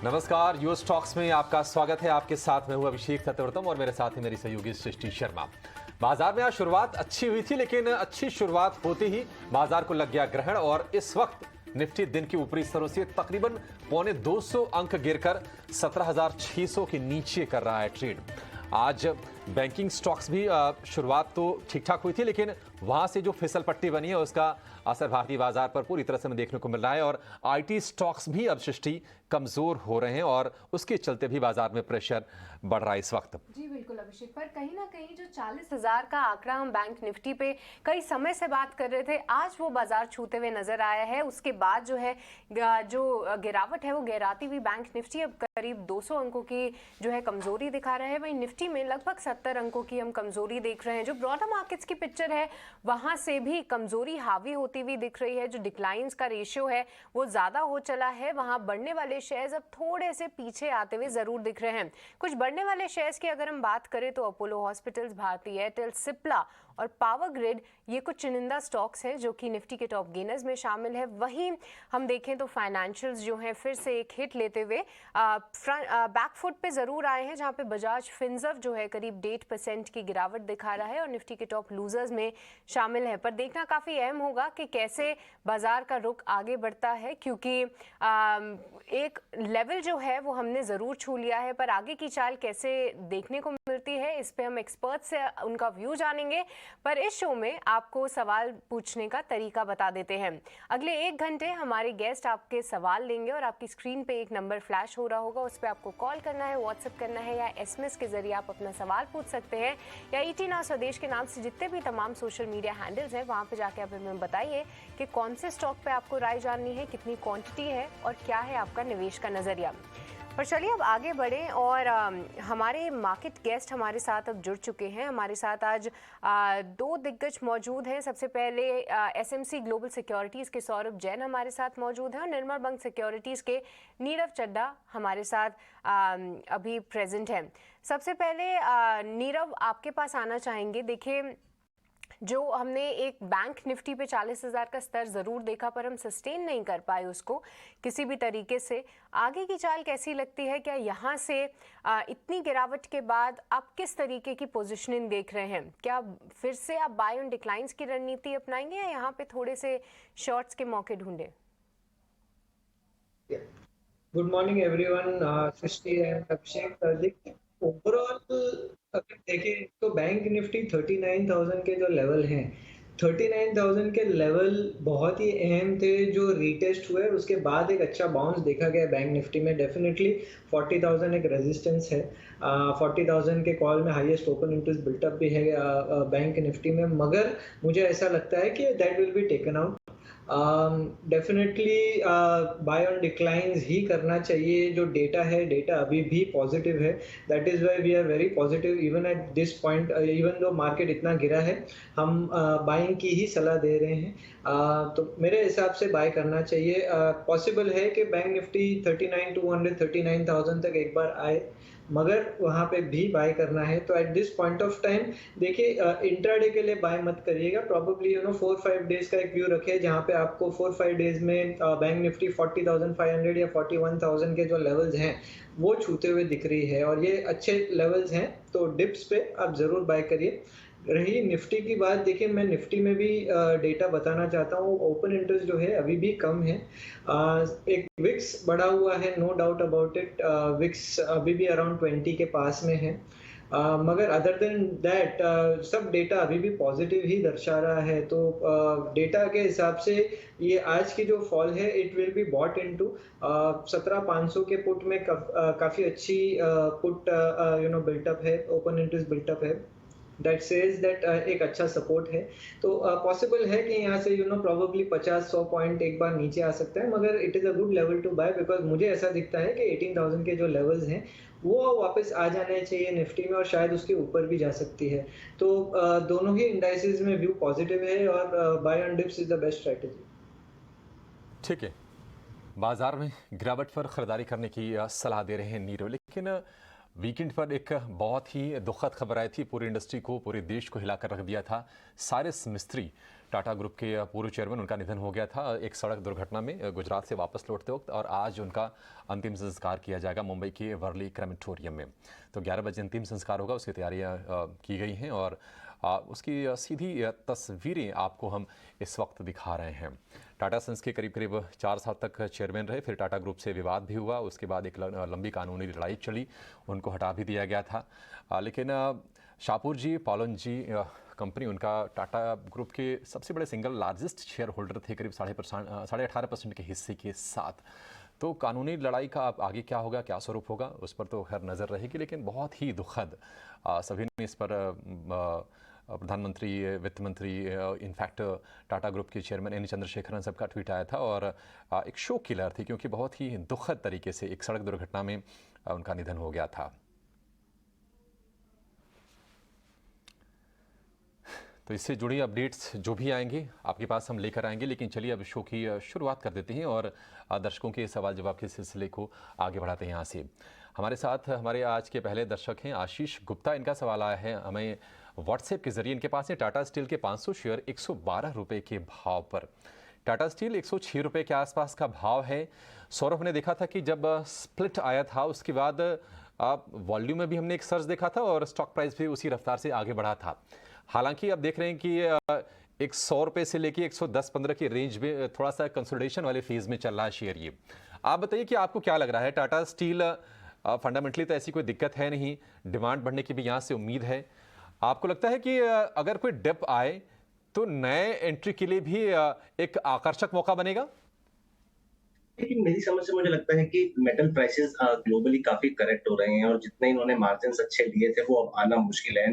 नमस्कार, US talks में आपका स्वागत है। आपके साथ मैं हूं अभिषेक चतुर्थम और मेरे साथ ही मेरी सहयोगी सृष्टि शर्मा। बाजार में आज शुरुआत अच्छी हुई थी, लेकिन अच्छी शुरुआत होते ही बाजार को लग गया ग्रहण और इस वक्त निफ्टी दिन के ऊपरी स्तरों से तकरीबन 250 अंक गिरकर 17,600 के नीचे कर रहा है ट्रेड। आज बैंकिंग स्टॉक्स भी शुरुआत तो ठीक ठाक हुई थी, लेकिन वहां से जो फिसल पट्टी बनी है उसका असर भारतीय बाजार पर पूरी तरह से हमें देखने को मिल रहा है और आईटी स्टॉक्स भी अब सृष्टि कमजोर हो रहे हैं और उसके चलते भी बाजार में प्रेशर बढ़ रहा है इस वक्त। जी बिल्कुल अभिषेक, पर कहीं ना कहीं जो 40,000 का आंकड़ा हम बैंक निफ्टी पे कई समय से बात कर रहे थे, आज वो बाजार छूते हुए नजर आया है। उसके बाद जो है जो गिरावट है वो गहराती हुई बैंक निफ्टी अब करीब 200 अंकों की जो है कमजोरी दिखा रहा है। वहीं निफ्टी में लगभग 70 अंकों की हम कमजोरी देख रहे हैं। जो ब्रॉडर मार्केट्स की पिक्चर है वहां से भी कमजोरी हावी होती हुई दिख रही है। जो डिक्लाइंस का रेशियो है वो ज्यादा हो चला है। वहां बढ़ने वाले शेयर्स अब थोड़े से पीछे आते हुए जरूर दिख रहे हैं। कुछ बढ़ने वाले शेयर्स की अगर हम बात करें तो Apollo Hospitals, Bharti Airtel, Cipla और पावर ग्रिड, ये कुछ चुनिंदा स्टॉक्स हैं जो कि निफ्टी के टॉप गेनर्स में शामिल है। वहीं हम देखें तो फाइनेंशियल्स जो हैं फिर से एक हिट लेते हुए बैकफुट पे जरूर आए हैं, जहां पे बजाज फिनसर्व जो है करीब 1.5% की गिरावट दिखा रहा है और निफ्टी के टॉप लूजर्स में शामिल है। पर देखना काफी अहम होगा कि कैसे बाजार का रुख आगे बढ़ता है, क्योंकि एक लेवल जो है वो हमने जरूर छू लिया है, पर आगे की चाल कैसे देखने को मिलती है इस पे हम एक्सपर्ट से उनका व्यू जानेंगे। पर इस शो में आपको सवाल पूछने का तरीका बता देते हैं। अगले 1 घंटे हमारे गेस्ट आपके सवाल लेंगे और आपकी स्क्रीन पे एक नंबर फ्लैश हो रहा होगा, उस पर आपको कॉल करना है, व्हाट्सएप करना है या एसएमएस के जरिए आप अपना सवाल पूछ सकते हैं, या ईटी नाउ स्वदेश के नाम से जितने भी तमाम सोशल मीडिया हैंडल्स हैं वहां पे जाके आप हमें बताइए कि कौन से स्टॉक पे आपको राय जाननी है, कितनी क्वांटिटी है और क्या है आपका निवेश का नजरिया। पर चलिए अब आगे बढ़ें और हमारे मार्केट गेस्ट हमारे साथ अब जुड़ चुके हैं। हमारे साथ आज 2 दिग्गज मौजूद हैं। सबसे पहले एसएमसी ग्लोबल सिक्योरिटीज़ के सौरभ जैन हमारे साथ मौजूद हैं और निर्मल बंग सिक्योरिटीज़ के नीरव चड्ढा हमारे साथ अभी प्रेजेंट हैं। सबसे पहले नीरव आपके पास आना चाहेंगे। देखिए, जो हमने एक बैंक निफ्टी पे 40,000 का स्तर जरूर देखा, पर हम सस्टेन नहीं कर पाए उसको किसी भी तरीके से। आगे की चाल कैसी लगती है? क्या यहाँ से इतनी गिरावट के बाद आप किस तरीके की पोजीशनिंग देख रहे हैं? क्या फिर से आप बाय ऑन डिक्लाइंस की रणनीति अपनाएंगे या यहाँ पे थोड़े से शॉर्ट्स के मौके ढूंढे? Good morning everyone, Srishti and Abhishek. देखिए, ओवरऑल अगर देखें तो बैंक निफ्टी 39,000 के जो लेवल हैं, 39,000 के लेवल बहुत ही अहम थे जो रीटेस्ट हुए। उसके बाद एक अच्छा बाउंस देखा गया बैंक निफ्टी में। डेफिनेटली 40,000 एक रेजिस्टेंस है। 40,000 के कॉल में हाईएस्ट ओपन इंटरेस्ट बिल्टअप भी है बैंक निफ्टी में, मगर मुझे ऐसा लगता है कि that will be taken out. Definitely buy on declines ही करना चाहिए। जो डेटा है, डेटा अभी भी पॉजिटिव है। That is why we are very positive even at this point. Even though market इतना गिरा है, हम बाइंग की ही सलाह दे रहे हैं। तो मेरे हिसाब से बाय करना चाहिए। पॉसिबल है कि बैंक निफ्टी 39,200 39,000 तक एक बार आए, मगर वहाँ पे भी बाय करना है तो eight this point of time देखिए, इंट्राडे के लिए बाय मत करिएगा। प्रॉब्लली 4-5 डेज का एक व्यू रखे जहाँ पे आपको 4-5 डेज में बैंक निफ्टी 40,500 या 41,000 के जो लेवल्स हैं वो छूते हुए दिख रही है और ये अच्छे लेवल्स हैं, तो डिप्स पे आप जरूर बाय करिए। रही निफ्टी की बात, देखिए मैं निफ्टी में भी डेटा बताना चाहता हूँ। ओपन इंटरेस्ट जो है अभी भी कम है। एक विक्स बढ़ा हुआ है, no doubt about it. VIX अभी भी अराउंड 20 के पास में है, मगर अदर देन दैट सब डेटा अभी भी पॉजिटिव ही दर्शा रहा है। तो डेटा के हिसाब से ये आज की जो फॉल है it will be bought into 17,500 के पुट में काफ़ी अच्छी पुट बिल्टअप है, ओपन इंटरेस्ट बिल्टअप है। दैट सेज दैट एक अच्छा सपोर्ट है। तो पॉसिबल है कि यहाँ से प्रॉबेबली 50-100 पॉइंट एक बार नीचे आ सकता है, मगर it is a good level to buy because मुझे ऐसा दिखता है कि 18,000 के जो लेवल्स हैं वो वापस आ जाने चाहिए निफ्टी में और शायद उसके ऊपर भी जा सकती है। तो दोनों ही इंडाइसेस में व्यू पॉजिटिव है और buy on dips is the best strategy. ठीक है, बाजार में गिरावट पर खरीदारी करने की सलाह दे रहे हैं नीरव, लेकिन वीकेंड पर एक बहुत ही दुखद खबर आई थी। पूरी इंडस्ट्री को, पूरे देश को हिलाकर रख दिया था। साइरस मिस्त्री टाटा ग्रुप के पूर्व चेयरमैन, उनका निधन हो गया था एक सड़क दुर्घटना में गुजरात से वापस लौटते वक्त, और आज उनका अंतिम संस्कार किया जाएगा मुंबई के वर्ली क्रेमेटोरियम में। तो 11 बजे अंतिम संस्कार होगा, उसकी तैयारियां की गई हैं और उसकी सीधी तस्वीरें आपको हम इस वक्त दिखा रहे हैं। टाटा सन्स के करीब करीब 4 साल तक चेयरमैन रहे, फिर टाटा ग्रुप से विवाद भी हुआ, उसके बाद एक लंबी कानूनी लड़ाई चली, उनको हटा भी दिया गया था। लेकिन शाहपुर जी, पालन जी कंपनी, उनका टाटा ग्रुप के सबसे बड़े सिंगल लार्जेस्ट शेयर होल्डर थे, करीब 18.5% के हिस्से के साथ। तो कानूनी लड़ाई का अब आगे क्या होगा, क्या स्वरूप होगा, उस पर तो खैर नज़र रहेगी, लेकिन बहुत ही दुखद, सभी ने इस पर प्रधानमंत्री, वित्त मंत्री, इनफैक्ट टाटा ग्रुप के चेयरमैन एन चंद्रशेखरन, सबका ट्वीट आया था और एक शोक किलर थी, क्योंकि बहुत ही दुखद तरीके से एक सड़क दुर्घटना में उनका निधन हो गया था। तो इससे जुड़ी अपडेट्स जो भी आएंगे आपके पास हम लेकर आएंगे, लेकिन चलिए अब शो की शुरुआत कर देते हैं और दर्शकों के सवाल जवाब के सिलसिले को आगे बढ़ाते हैं। यहाँ से हमारे साथ हमारे आज के पहले दर्शक हैं आशीष गुप्ता। इनका सवाल आया है हमें व्हाट्सएप के जरिए। इनके पास है टाटा स्टील के 500 शेयर 112 रुपये के भाव पर। टाटा स्टील 106 रुपये के आसपास का भाव है। सौरभ ने देखा था कि जब स्प्लिट आया था उसके बाद वॉल्यूम में भी हमने एक सर्ज देखा था और स्टॉक प्राइस भी उसी रफ्तार से आगे बढ़ा था। हालांकि अब देख रहे हैं कि 100 रुपये से लेके 110-15 की रेंज में थोड़ा सा कंसोलिडेशन वाले फेज में चल रहा है शेयर। ये आप बताइए कि आपको क्या लग रहा है, टाटा स्टील फंडामेंटली तो ऐसी कोई दिक्कत है नहीं, डिमांड बढ़ने की भी यहाँ से उम्मीद है। आपको लगता है कि अगर कोई डिप आए तो नए एंट्री के लिए भी एक आकर्षक मौका बनेगा? लेकिन मेरी समझ से मुझे लगता है कि मेटल प्राइसेस ग्लोबली काफी करेक्ट हो रहे हैं और जितने इन्होंने मार्जिन अच्छे लिए थे वो अब आना मुश्किल है।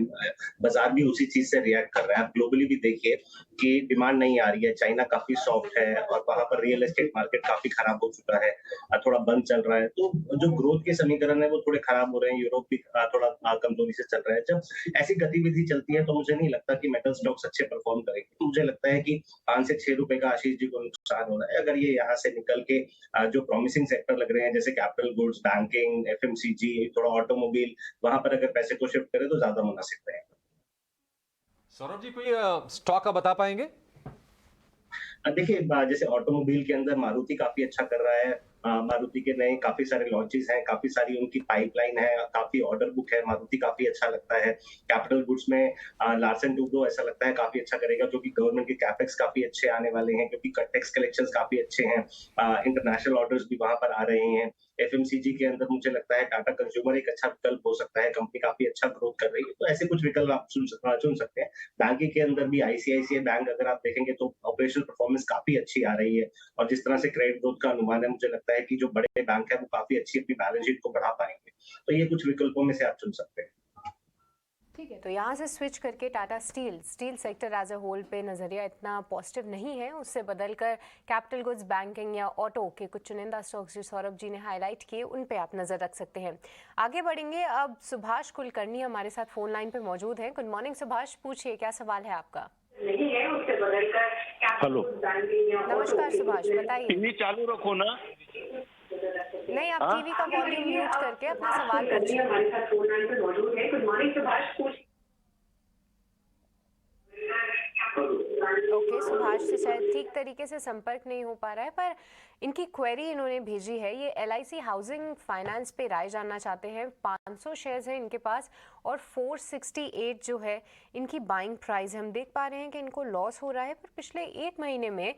बाजार भी उसी चीज से रिएक्ट कर रहा है। आप ग्लोबली भी देखिए कि डिमांड नहीं आ रही है, चाइना काफी सॉफ्ट है और वहां पर रियल एस्टेट मार्केट काफी खराब हो चुका है, थोड़ा बंद चल रहा है। तो जो ग्रोथ के समीकरण है वो थोड़े खराब हो रहे हैं। यूरोप भी थोड़ा कमजोरी से चल रहा है। जब ऐसी गतिविधि चलती है तो मुझे नहीं लगता कि मेटल स्टॉक्स अच्छे परफॉर्म करेंगे। तो मुझे लगता है कि 5 से 6 रुपए का आशीष जी को नुकसान हो रहा है। अगर ये यहाँ से निकल के जो प्रॉमिसिंग सेक्टर लग रहे हैं जैसे कैपिटल गुड्स, बैंकिंग, एफएमसीजी, थोड़ा ऑटोमोबाइल, वहां पर अगर पैसे को शिफ्ट करें तो ज्यादा मुनासिब रहेगा। सौरभ जी, कोई स्टॉक आप बता पाएंगे? देखिए, जैसे ऑटोमोबाइल के अंदर मारुति काफी अच्छा कर रहा है। मारुति के नए काफी सारे लॉन्चेस हैं, काफी सारी उनकी पाइपलाइन है, काफी ऑर्डर बुक है। मारुति काफी अच्छा लगता है। कैपिटल गुड्स में लार्सन टुब्रो ऐसा लगता है काफी अच्छा करेगा, क्योंकि गवर्नमेंट के कैपेक्स काफी अच्छे आने वाले हैं, क्योंकि टैक्स कलेक्शंस काफी अच्छे हैं। इंटरनेशनल ऑर्डर्स भी वहां पर आ रहे हैं। एफएमसीजी के अंदर मुझे लगता है टाटा कंज्यूमर एक अच्छा विकल्प हो सकता है। कंपनी काफी अच्छा ग्रोथ कर रही है, तो ऐसे कुछ विकल्प आप चुन सकते हैं। बैंकिंग के अंदर भी आईसीआईसीआई बैंक अगर आप देखेंगे तो ऑपरेशनल परफॉर्मेंस काफी अच्छी आ रही है और जिस तरह से क्रेडिट ग्रोथ का अनुमान है, मुझे लगता है कि जो बड़े बैंक है वो काफी अच्छी अपनी बैलेंस शीट को बढ़ा पाएंगे। तो ये कुछ विकल्पों में से आप चुन सकते हैं। ठीक है, तो यहाँ से स्विच करके Tata steel sector as a whole पे नज़रिया इतना पॉजिटिव नहीं है, उससे बदलकर कैपिटल गुड्स, बैंकिंग या ऑटो के कुछ चुनिंदा स्टॉक्स जो सौरभ जी ने हाईलाइट किए उन पे आप नज़र रख सकते हैं। आगे बढ़ेंगे, अब सुभाष कुलकर्णी हमारे साथ फोन लाइन पे मौजूद हैं। गुड मॉर्निंग सुभाष, पूछिए क्या सवाल है आपका? नहीं है, उससे बदलकर हेलो, नमस्कार सुभाष, बताइए। टीवी चालू रखो ना। नहीं, आप टीवी का वॉल्यूम म्यूट करके अपना सवाल पूछिए। हमारे साथ फोन लाइन पर मौजूद है। Good morning Subhash, okay, Subhash से शायद ठीक तरीके से संपर्क नहीं हो पा रहा है, पर इनकी क्वेरी इन्होंने भेजी है। ये LIC हाउसिंग फाइनेंस पे राय जानना चाहते हैं। 500 शेयर्स हैं इनके पास और 468 जो है इनकी बाइंग प्राइस है। हम देख पा रहे हैं कि इनको लॉस हो रहा है, पर पिछले एक महीने में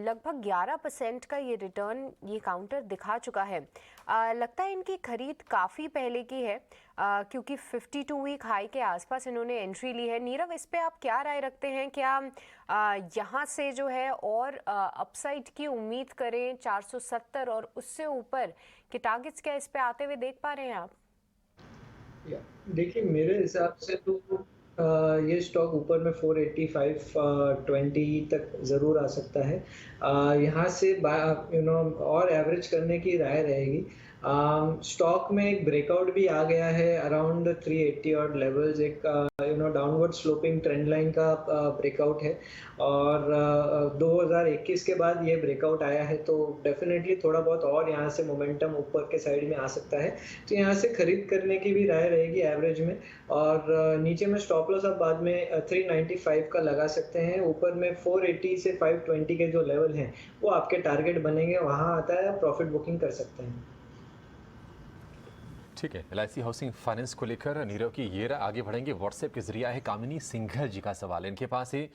लगभग 11% का ये रिटर्न ये काउंटर दिखा चुका है। लगता है इनकी खरीद काफ़ी पहले की है, क्योंकि 52 वीक हाई के आसपास इन्होंने एंट्री ली है। नीरव, इस पे आप क्या राय रखते हैं? क्या यहाँ से जो है और अपसाइड की उम्मीद करें 470 और उससे ऊपर के टारगेट्स क्या इस पे आते हुए देख पा रहे हैं आप? देखिए, मेरे हिसाब से तो ये स्टॉक ऊपर में 485-20 तक ज़रूर आ सकता है। यहाँ से और एवरेज करने की राय रहेगी। स्टॉक में एक ब्रेकआउट भी आ गया है अराउंड 380 और लेवल्स, एक डाउनवर्ड स्लोपिंग ट्रेंड लाइन का ब्रेकआउट है और 2021 के बाद ये ब्रेकआउट आया है, तो डेफिनेटली थोड़ा बहुत और यहाँ से मोमेंटम ऊपर के साइड में आ सकता है। तो यहाँ से खरीद करने की भी राय रहेगी एवरेज में, और नीचे में स्टॉप स्टॉप लॉस आप बाद में 395 का लगा सकते हैं। ऊपर में 480 से 520 के जो लेवल हैं वो आपके टारगेट बनेंगे, वहाँ आता है, प्रॉफिट बुकिंग कर सकते हैं। ठीक है, LIC हाउसिंग फाइनेंस को लेकर नीरव की ये आगे बढ़ेंगे। व्हाट्सएप के जरिए है कामिनी सिंघल जी का सवाल है। इनके पास है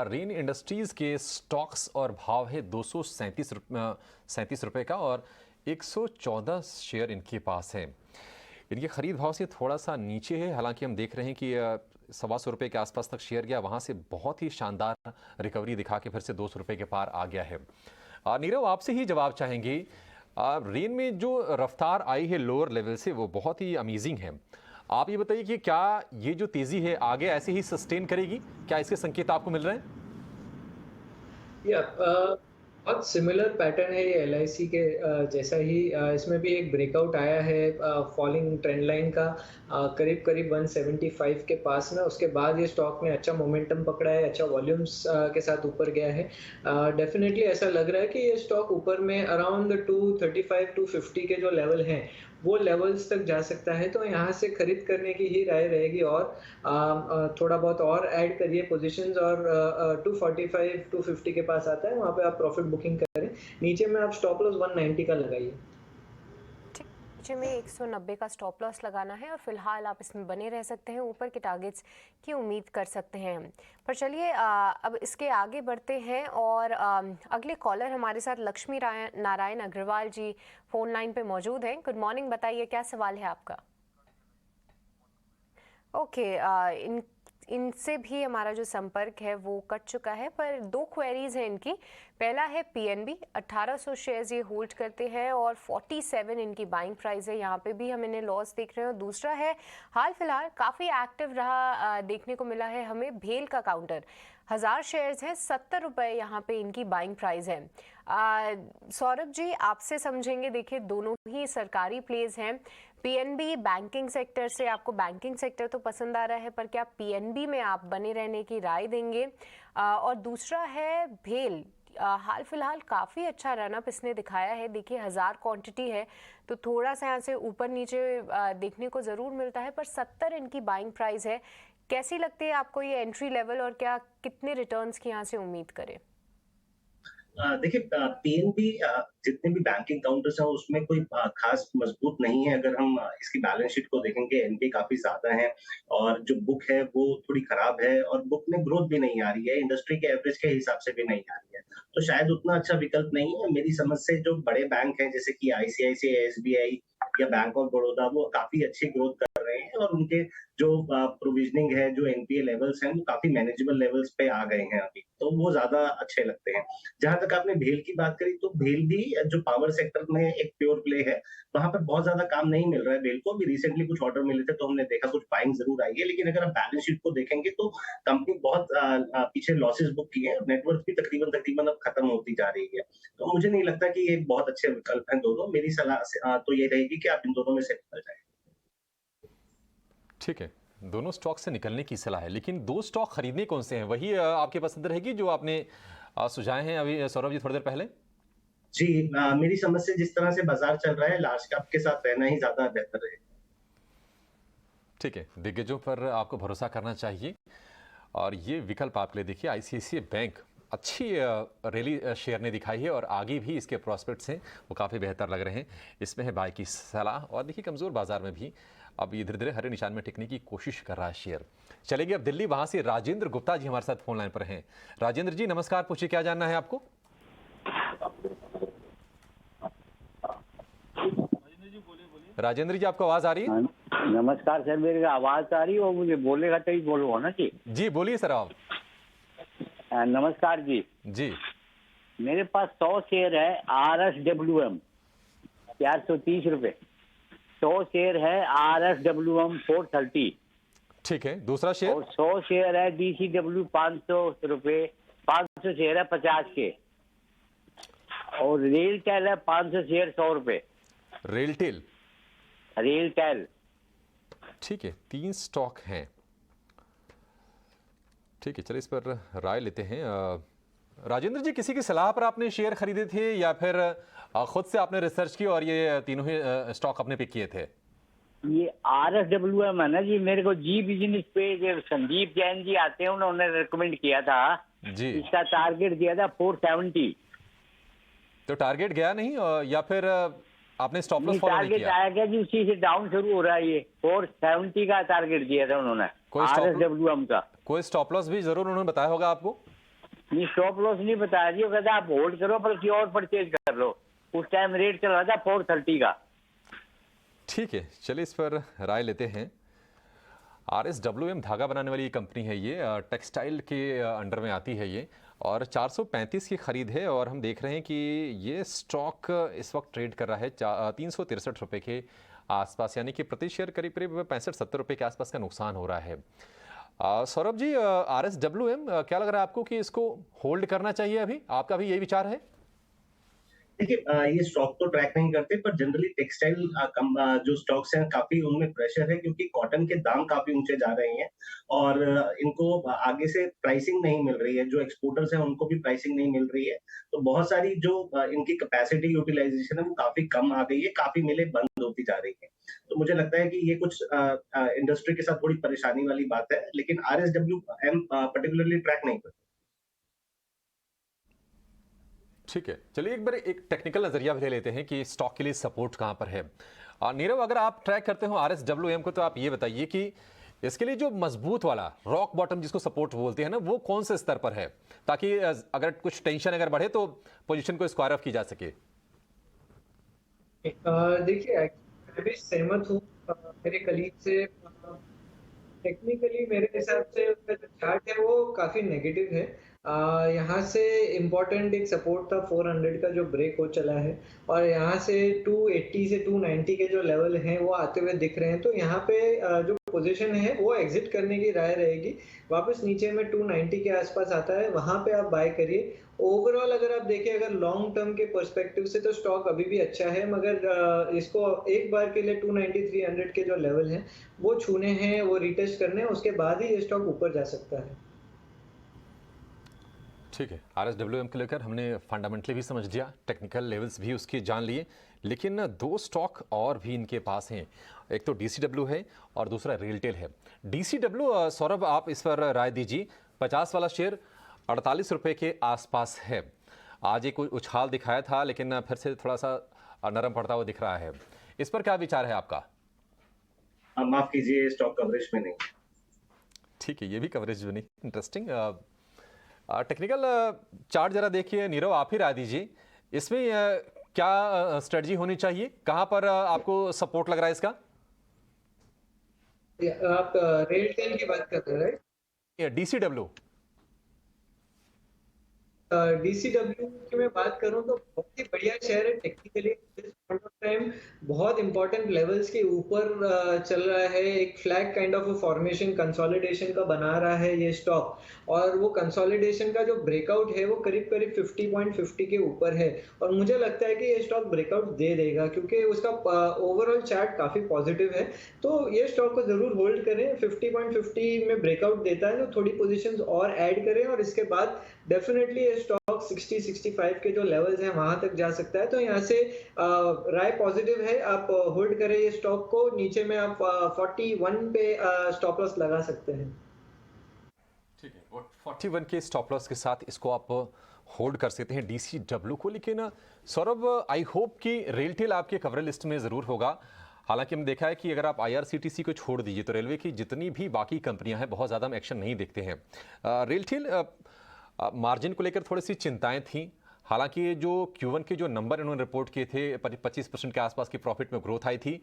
रेन इंडस्ट्रीज के स्टॉक्स और भाव है 237 रुपये का और 114 शेयर इनके पास है। इनके खरीद भाव से थोड़ा सा नीचे है, हालांकि हम देख रहे हैं कि 125 रुपये के आसपास तक शेयर गया, वहाँ से बहुत ही शानदार रिकवरी दिखा के फिर से 200 रुपये के पार आ गया है। नीरव, आपसे ही जवाब चाहेंगे, रेन में जो रफ्तार आई है लोअर लेवल से वो बहुत ही अमेजिंग है। आप ये बताइए कि क्या ये जो तेजी है आगे ऐसे ही सस्टेन करेगी? क्या इसके संकेत आपको मिल रहे हैं? बहुत सिमिलर पैटर्न है ये LIC के जैसा ही। इसमें भी एक ब्रेकआउट आया है फॉलिंग ट्रेंड लाइन का करीब करीब 175 के पास ना। उसके बाद ये स्टॉक ने अच्छा मोमेंटम पकड़ा है, अच्छा वॉल्यूम्स के साथ ऊपर गया है। डेफिनेटली ऐसा लग रहा है कि ये स्टॉक ऊपर में अराउंड 235 250 के जो लेवल हैं वो लेवल्स तक जा सकता है। तो यहाँ से खरीद करने की ही राय रहेगी और थोड़ा बहुत और ऐड करिए पोजीशंस और 245 250 के पास आता है, वहाँ पे आप प्रॉफिट बुकिंग करें। नीचे में आप स्टॉप लॉस 190 का लगाइए। नीचे में 190 का स्टॉप लॉस लगाना है और फिलहाल आप इसमें बने रह सकते हैं, ऊपर के टारगेट्स की उम्मीद कर सकते हैं। पर चलिए अब इसके आगे बढ़ते हैं और अगले कॉलर हमारे साथ लक्ष्मी नारायण अग्रवाल जी फोन लाइन पे मौजूद हैं। गुड मॉर्निंग, बताइए क्या सवाल है आपका? ओके, इनसे भी हमारा जो संपर्क है वो कट चुका है, पर दो क्वेरीज हैं इनकी। पहला है PNB, 1800 शेयर्स ये होल्ड करते हैं और 47 इनकी बाइंग प्राइस है, यहाँ पे भी हम इन्हें लॉस देख रहे हैं। और दूसरा है हाल फिलहाल काफ़ी एक्टिव रहा देखने को मिला है हमें भेल का काउंटर, 1000 शेयर्स हैं, 70 रुपये यहाँ पे इनकी बाइंग प्राइस है। सौरभ जी आपसे समझेंगे, देखिए दोनों ही सरकारी प्लेस हैं। PNB बैंकिंग सेक्टर से, आपको बैंकिंग सेक्टर तो पसंद आ रहा है, पर क्या PNB में आप बने रहने की राय देंगे? और दूसरा है भेल, हाल फिलहाल काफ़ी अच्छा रनअप इसने दिखाया है। देखिए 1000 क्वांटिटी है तो थोड़ा सा यहाँ से ऊपर नीचे देखने को ज़रूर मिलता है, पर 70 इनकी बाइंग प्राइस है। कैसी लगती है आपको ये एंट्री लेवल और क्या कितने रिटर्न्स की यहाँ से उम्मीद करें? देखिए PNB जितने भी बैंकिंग काउंटर्स हैं उसमें कोई खास मजबूत नहीं है। अगर हम इसकी बैलेंस शीट को देखेंगे NPA काफी ज्यादा है और जो बुक है वो थोड़ी खराब है और बुक में ग्रोथ भी नहीं आ रही है, इंडस्ट्री के एवरेज के हिसाब से भी नहीं आ रही है, तो शायद उतना अच्छा विकल्प नहीं है। मेरी समझ से जो बड़े बैंक हैं जैसे कि ICICI, SBI या बैंक ऑफ बड़ौदा वो काफी अच्छी ग्रोथ कर रहे हैं और उनके जो प्रोविजनिंग है, जो NPA लेवल्स हैं वो काफी मैनेजेबल लेवल्स पे आ गए हैं अभी, तो वो ज्यादा अच्छे लगते हैं। जहां तक आपने भेल की बात करी तो भेल भी जो पावर सेक्टर में एक प्योर प्ले है, वहां पर बहुत ज्यादा काम नहीं मिल रहा है भेल को। भी रिसेंटली कुछ ऑर्डर मिले थे तो हमने देखा कुछ बाइंग जरूर आई है, लेकिन अगर आप बैलेंस शीट को देखेंगे तो कंपनी बहुत पीछे लॉसेस बुक की है, नेटवर्थ भी तकरीबन अब खत्म होती जा रही है। तो मुझे नहीं लगता कि ये बहुत अच्छे विकल्प हैं दोनों। मेरी सलाह तो ये रहेगी कि आप इन दोनों में से निकल जाए। ठीक है, दोनों स्टॉक से निकलने की सलाह है, लेकिन दो स्टॉक खरीदने कौन से हैं वही आपके पसंद रहेगी जो आपने सुझाए हैं अभी सौरभ जी थोड़ी देर पहले? जी, मेरी समझ से जिस तरह से बाजार चल रहा है लार्ज कैप के साथ रहना ही ज्यादा बेहतर है। ठीक है, दिग्गजों पर आपको भरोसा करना चाहिए और ये विकल्प आप ले देखिए। ICICI बैंक अच्छी रैली शेयर ने दिखाई है और आगे भी इसके प्रॉस्पेक्ट्स हैं वो काफ़ी बेहतर लग रहे हैं। इसमें है बाय की सलाह। और देखिए कमज़ोर बाजार में भी अब ये धीरे धीरे हरे निशान में टिकने की कोशिश कर रहा है शेयर। चलेंगे अब दिल्ली, वहाँ से राजेंद्र गुप्ता जी हमारे साथ फोन लाइन पर हैं। राजेंद्र जी नमस्कार, पूछिए क्या जानना है आपको? राजेंद्र जी आपको आवाज़ आ रही है? नमस्कार सर, मेरी आवाज़ आ रही है और मुझे बोलेगा तो ही बोलो ना जी। जी बोलिए सर आप। नमस्कार जी। जी मेरे पास 100 शेयर है RSWM 430 रुपए, 100 शेयर है RSWM 430। ठीक है, दूसरा शेयर? और 100 शेयर है DCW 500 रुपए, 500 शेयर है 50 के। और रेलटेल है 500 शेयर 100 रुपए। रेलटेल? रेलटेल। ठीक है, 3 स्टॉक हैं। ठीक है, चलिए इस पर राय लेते हैं। राजेंद्र जी किसी की सलाह पर आपने शेयर खरीदे थे या फिर खुद से आपने रिसर्च की और ये तीनों ही स्टॉक अपने पिक किए थे? ये RSWM है ना जी, मेरे को जी बिजनेस पे जो संदीप जैन जी आते हैं उन्होंने रिकमेंड किया था, जी। इसका टारगेट दिया था 470। तो टारगेट गया नहीं या फिर आपने स्टॉप लॉस नहीं, फॉलो नहीं टारगेट किया? आया क्या जी, उसी से डाउन शुरू हो रहा है। ये 470 का टारगेट दिया था उन्होंने कोई stop- RSWM का। कोई स्टॉप लॉस भी जरूर उन्होंने बताया होगा आपको? नहीं, स्टॉप लॉस नहीं बताया जी, वो कहता आप होल्ड करो बल्कि और परचेज कर लो। उस टाइम रेट चल रहा था 430 का। ठीक है, चलिए इस पर राय लेते हैं। RSWM धागा बनाने वाली कंपनी है, ये टेक्सटाइल के अंडर में आती है ये, और 435 की खरीद है और हम देख रहे हैं कि ये स्टॉक इस वक्त ट्रेड कर रहा है 363 रुपये के आसपास, यानी कि प्रति शेयर करीब करीब 65-70 रुपये के आसपास का नुकसान हो रहा है। सौरभ जी, RSWM क्या लग रहा है आपको कि इसको होल्ड करना चाहिए अभी? आपका भी यही विचार है? देखिए, ये स्टॉक तो ट्रैक नहीं करते, पर जनरली टेक्सटाइल जो स्टॉक्स हैं काफी उनमें प्रेशर है, क्योंकि कॉटन के दाम काफी ऊंचे जा रहे हैं और इनको आगे से प्राइसिंग नहीं मिल रही है। जो एक्सपोर्टर्स हैं उनको भी प्राइसिंग नहीं मिल रही है, तो बहुत सारी जो इनकी कैपेसिटी यूटिलाइजेशन है वो काफी कम आ गई है, काफी मिलें बंद होती जा रही है। तो मुझे लगता है कि ये कुछ इंडस्ट्री के साथ थोड़ी परेशानी वाली बात है, लेकिन RSWM पर्टिकुलरली ट्रैक नहीं करते। ठीक है, चलिए एक बार एक टेक्निकल नजरिया भी ले लेते हैं कि स्टॉक के लिए सपोर्ट कहां पर है। नीरव, अगर आप ट्रैक करते हो RSWM को, तो आप ये बताइए कि इसके लिए जो मजबूत वाला रॉक बॉटम जिसको सपोर्ट बोलते हैं ना, वो कौन से स्तर पर है, ताकि अगर कुछ टेंशन अगर बढ़े तो पोजीशन को स्क्वायर ऑफ की जा सके? देखिए, मैं भी सहमत हूँ मेरे कलीग से। टेक्निकली मेरे हिसाब से उसका जो चार्ट है वो काफी नेगेटिव है। यहाँ से इम्पोर्टेंट एक सपोर्ट था 400 का जो ब्रेक हो चला है, और यहाँ से 280 से 290 के जो लेवल हैं वो आते हुए दिख रहे हैं। तो यहाँ पे जो पोजीशन है वो एग्जिट करने की राय रहेगी। वापस नीचे में 290 के आसपास आता है, वहां पे आप बाय करिए। ओवरऑल अगर आप देखें, अगर लॉन्ग टर्म के पर्सपेक्टिव से तो स्टॉक अभी भी अच्छा है, मगर इसको एक बार के लिए 290 300 के जो लेवल हैं वो छूने हैं, वो रिटेस्ट करने हैं, उसके बाद ही ये स्टॉक ऊपर जा सकता है। ठीक है, RSWM को लेकर हमने फंडामेंटली भी समझ लिया, टेक्निकल लेवल्स भी उसके जान लिए, लेकिन दो स्टॉक और भी इनके पास हैं। एक तो DCW है और दूसरा रेलटेल है। DCW, सौरभ आप इस पर राय दीजिए। 50 वाला शेयर 48 रुपये के आसपास है। आज एक उछाल दिखाया था, लेकिन फिर से थोड़ा सा नरम पड़ता हुआ दिख रहा है। इस पर क्या विचार है आपका? माफ कीजिए, स्टॉक कवरेज में नहीं। ठीक है, ये भी कवरेज में नहीं। इंटरेस्टिंग। टेक्निकल चार्ट जरा देखिए, नीरव आप ही राय दीजिए, इसमें क्या स्ट्रेटजी होनी चाहिए, कहां पर आपको सपोर्ट लग रहा है इसका? आप रेलटेल की बात कर रहे हैं? DCW। DCW की मैं बात करूं तो बहुत ही बढ़िया शेयर है। टेक्निकली टाइम बहुत इंपॉर्टेंट लेवल्स के ऊपर चल रहा है। एक flag kind of formation consolidation का बना रहा है ये स्टॉक, और वो कंसोलिडेशन का जो ब्रेकआउट है वो करीब करीब 50.50 के ऊपर है, और मुझे लगता है कि ये स्टॉक ब्रेकआउट दे देगा, क्योंकि उसका ओवरऑल चार्ट काफी पॉजिटिव है। तो ये स्टॉक को जरूर होल्ड करें। 50.50 में ब्रेकआउट देता है तो थोड़ी पोजीशंस और ऐड करें, और इसके बाद डेफिनेटली ये स्टॉक 60-65 के जो लेवल्स हैं वहां तक जा सकता है। तो यहाँ से राय पॉजिटिव है, आप होल्ड करें ये स्टॉक को। नीचे में आप 41 पे स्टॉप लॉस लगा सकते हैं। ठीक है, 41 के स्टॉप लॉस के साथ इसको आप होल्ड कर सकते हैं DCW को। लेकिन सौरभ, आई होप कि रेलटेल आपके कवरेज लिस्ट में ज़रूर होगा। हालांकि हमने देखा है कि अगर आप IRCTC को छोड़ दीजिए तो रेलवे की जितनी भी बाकी कंपनियां हैं बहुत ज़्यादा हम एक्शन नहीं देखते हैं। रेलटेल मार्जिन को लेकर थोड़ी सी चिंताएं थी। हालांकि जो Q1 के जो नंबर इन्होंने रिपोर्ट किए थे, 25% के आसपास की प्रॉफिट में ग्रोथ आई थी।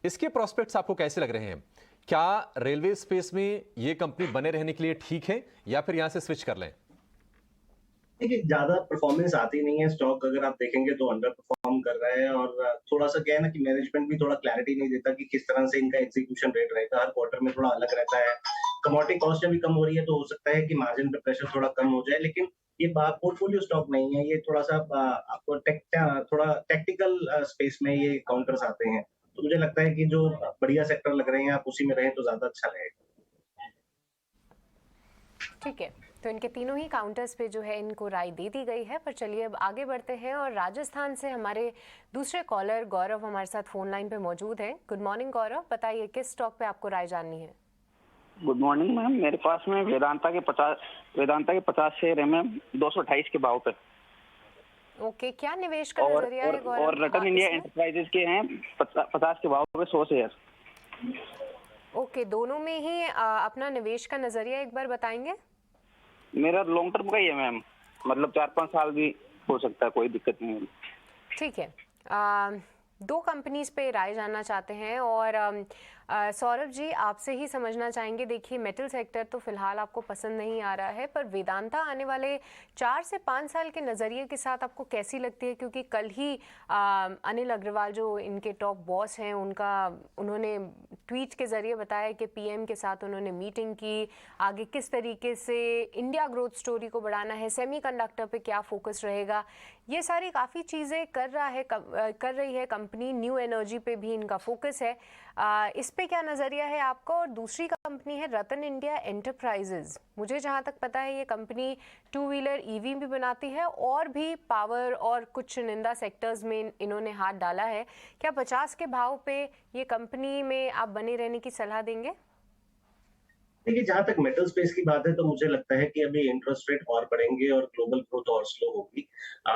इसके प्रोस्पेक्ट्स आपको कैसे लग रहे हैं? क्या रेलवे स्पेस में ये कंपनी बने रहने के लिए ठीक है, या फिर यहां से स्विच कर लें? देखिए, ज्यादा परफॉर्मेंस आती नहीं है। स्टॉक अगर आप देखेंगे तो अंडर परफॉर्म कर रहा है, और थोड़ा सा क्या है ना कि मैनेजमेंट भी थोड़ा क्लैरिटी नहीं देता कि किस तरह से इनका एग्जीक्यूशन रेट रहेगा। हर क्वार्टर में थोड़ा अलग रहता है। कमोडिटी कॉस्ट भी कम हो रही है, तो हो सकता है कि मार्जिन पे प्रेशर थोड़ा कम हो जाए, लेकिन ये पोर्टफोलियो स्टॉक नहीं है। ये थोड़ा सा आपको थोड़ा टेक्टिकल स्पेस में ये काउंटर्स आते हैं। तो मुझे लगता है कि जो बढ़िया सेक्टर लग रहे हैं आप उसी में रहें तो ज्यादा अच्छा रहेगा। ठीक है। तो इनके तीनों ही काउंटर्स पे जो है इनको राय दे दी गई है। पर चलिए अब आगे बढ़ते हैं और राजस्थान से हमारे दूसरे कॉलर गौरव हमारे साथ फोन लाइन पे मौजूद हैं। गुड मॉर्निंग गौरव, बताइए किस स्टॉक पे आपको राय जाननी है? गुड मॉर्निंग मैम, मेरे पास में वेदांता के 50 शेयर है मैम, 228 के भाव पे। ओके, क्या निवेश का और नजरिया है गौरव? और रतन इंडिया एंटरप्राइजेज के हैं 50 के भाव पे 100 शेयर। ओके, दोनों में ही अपना निवेश का नजरिया एक बार बताएंगे? मेरा लॉन्ग टर्म का ही है मैम, मतलब 4-5 साल भी हो सकता है, कोई दिक्कत नहीं है। ठीक है, दो कंपनीज पे राय जानना चाहते हैं और सौरभ जी आपसे ही समझना चाहेंगे। देखिए, मेटल सेक्टर तो फिलहाल आपको पसंद नहीं आ रहा है, पर वेदांता आने वाले 4 से 5 साल के नज़रिए के साथ आपको कैसी लगती है? क्योंकि कल ही अनिल अग्रवाल जो इनके टॉप बॉस हैं उन्होंने ट्वीट के ज़रिए बताया कि पीएम के साथ उन्होंने मीटिंग की, आगे किस तरीके से इंडिया ग्रोथ स्टोरी को बढ़ाना है, सेमीकंडक्टर पे क्या फोकस रहेगा, ये सारी काफ़ी चीज़ें कर रही है कंपनी। न्यू एनर्जी पे भी इनका फोकस है, इस पे क्या नज़रिया है आपका? और दूसरी कंपनी है रतन इंडिया एंटरप्राइजेज। मुझे जहाँ तक पता है ये कंपनी 2 व्हीलर ईवी भी बनाती है और भी पावर और कुछ चुनिंदा सेक्टर्स में इन्होंने हाथ डाला है। क्या 50 के भाव पे ये कंपनी में आप बने रहने की सलाह देंगे? देखिए, जहां तक मेटल स्पेस की बात है तो मुझे लगता है कि अभी इंटरेस्ट रेट और बढ़ेंगे और ग्लोबल ग्रोथ और स्लो होगी।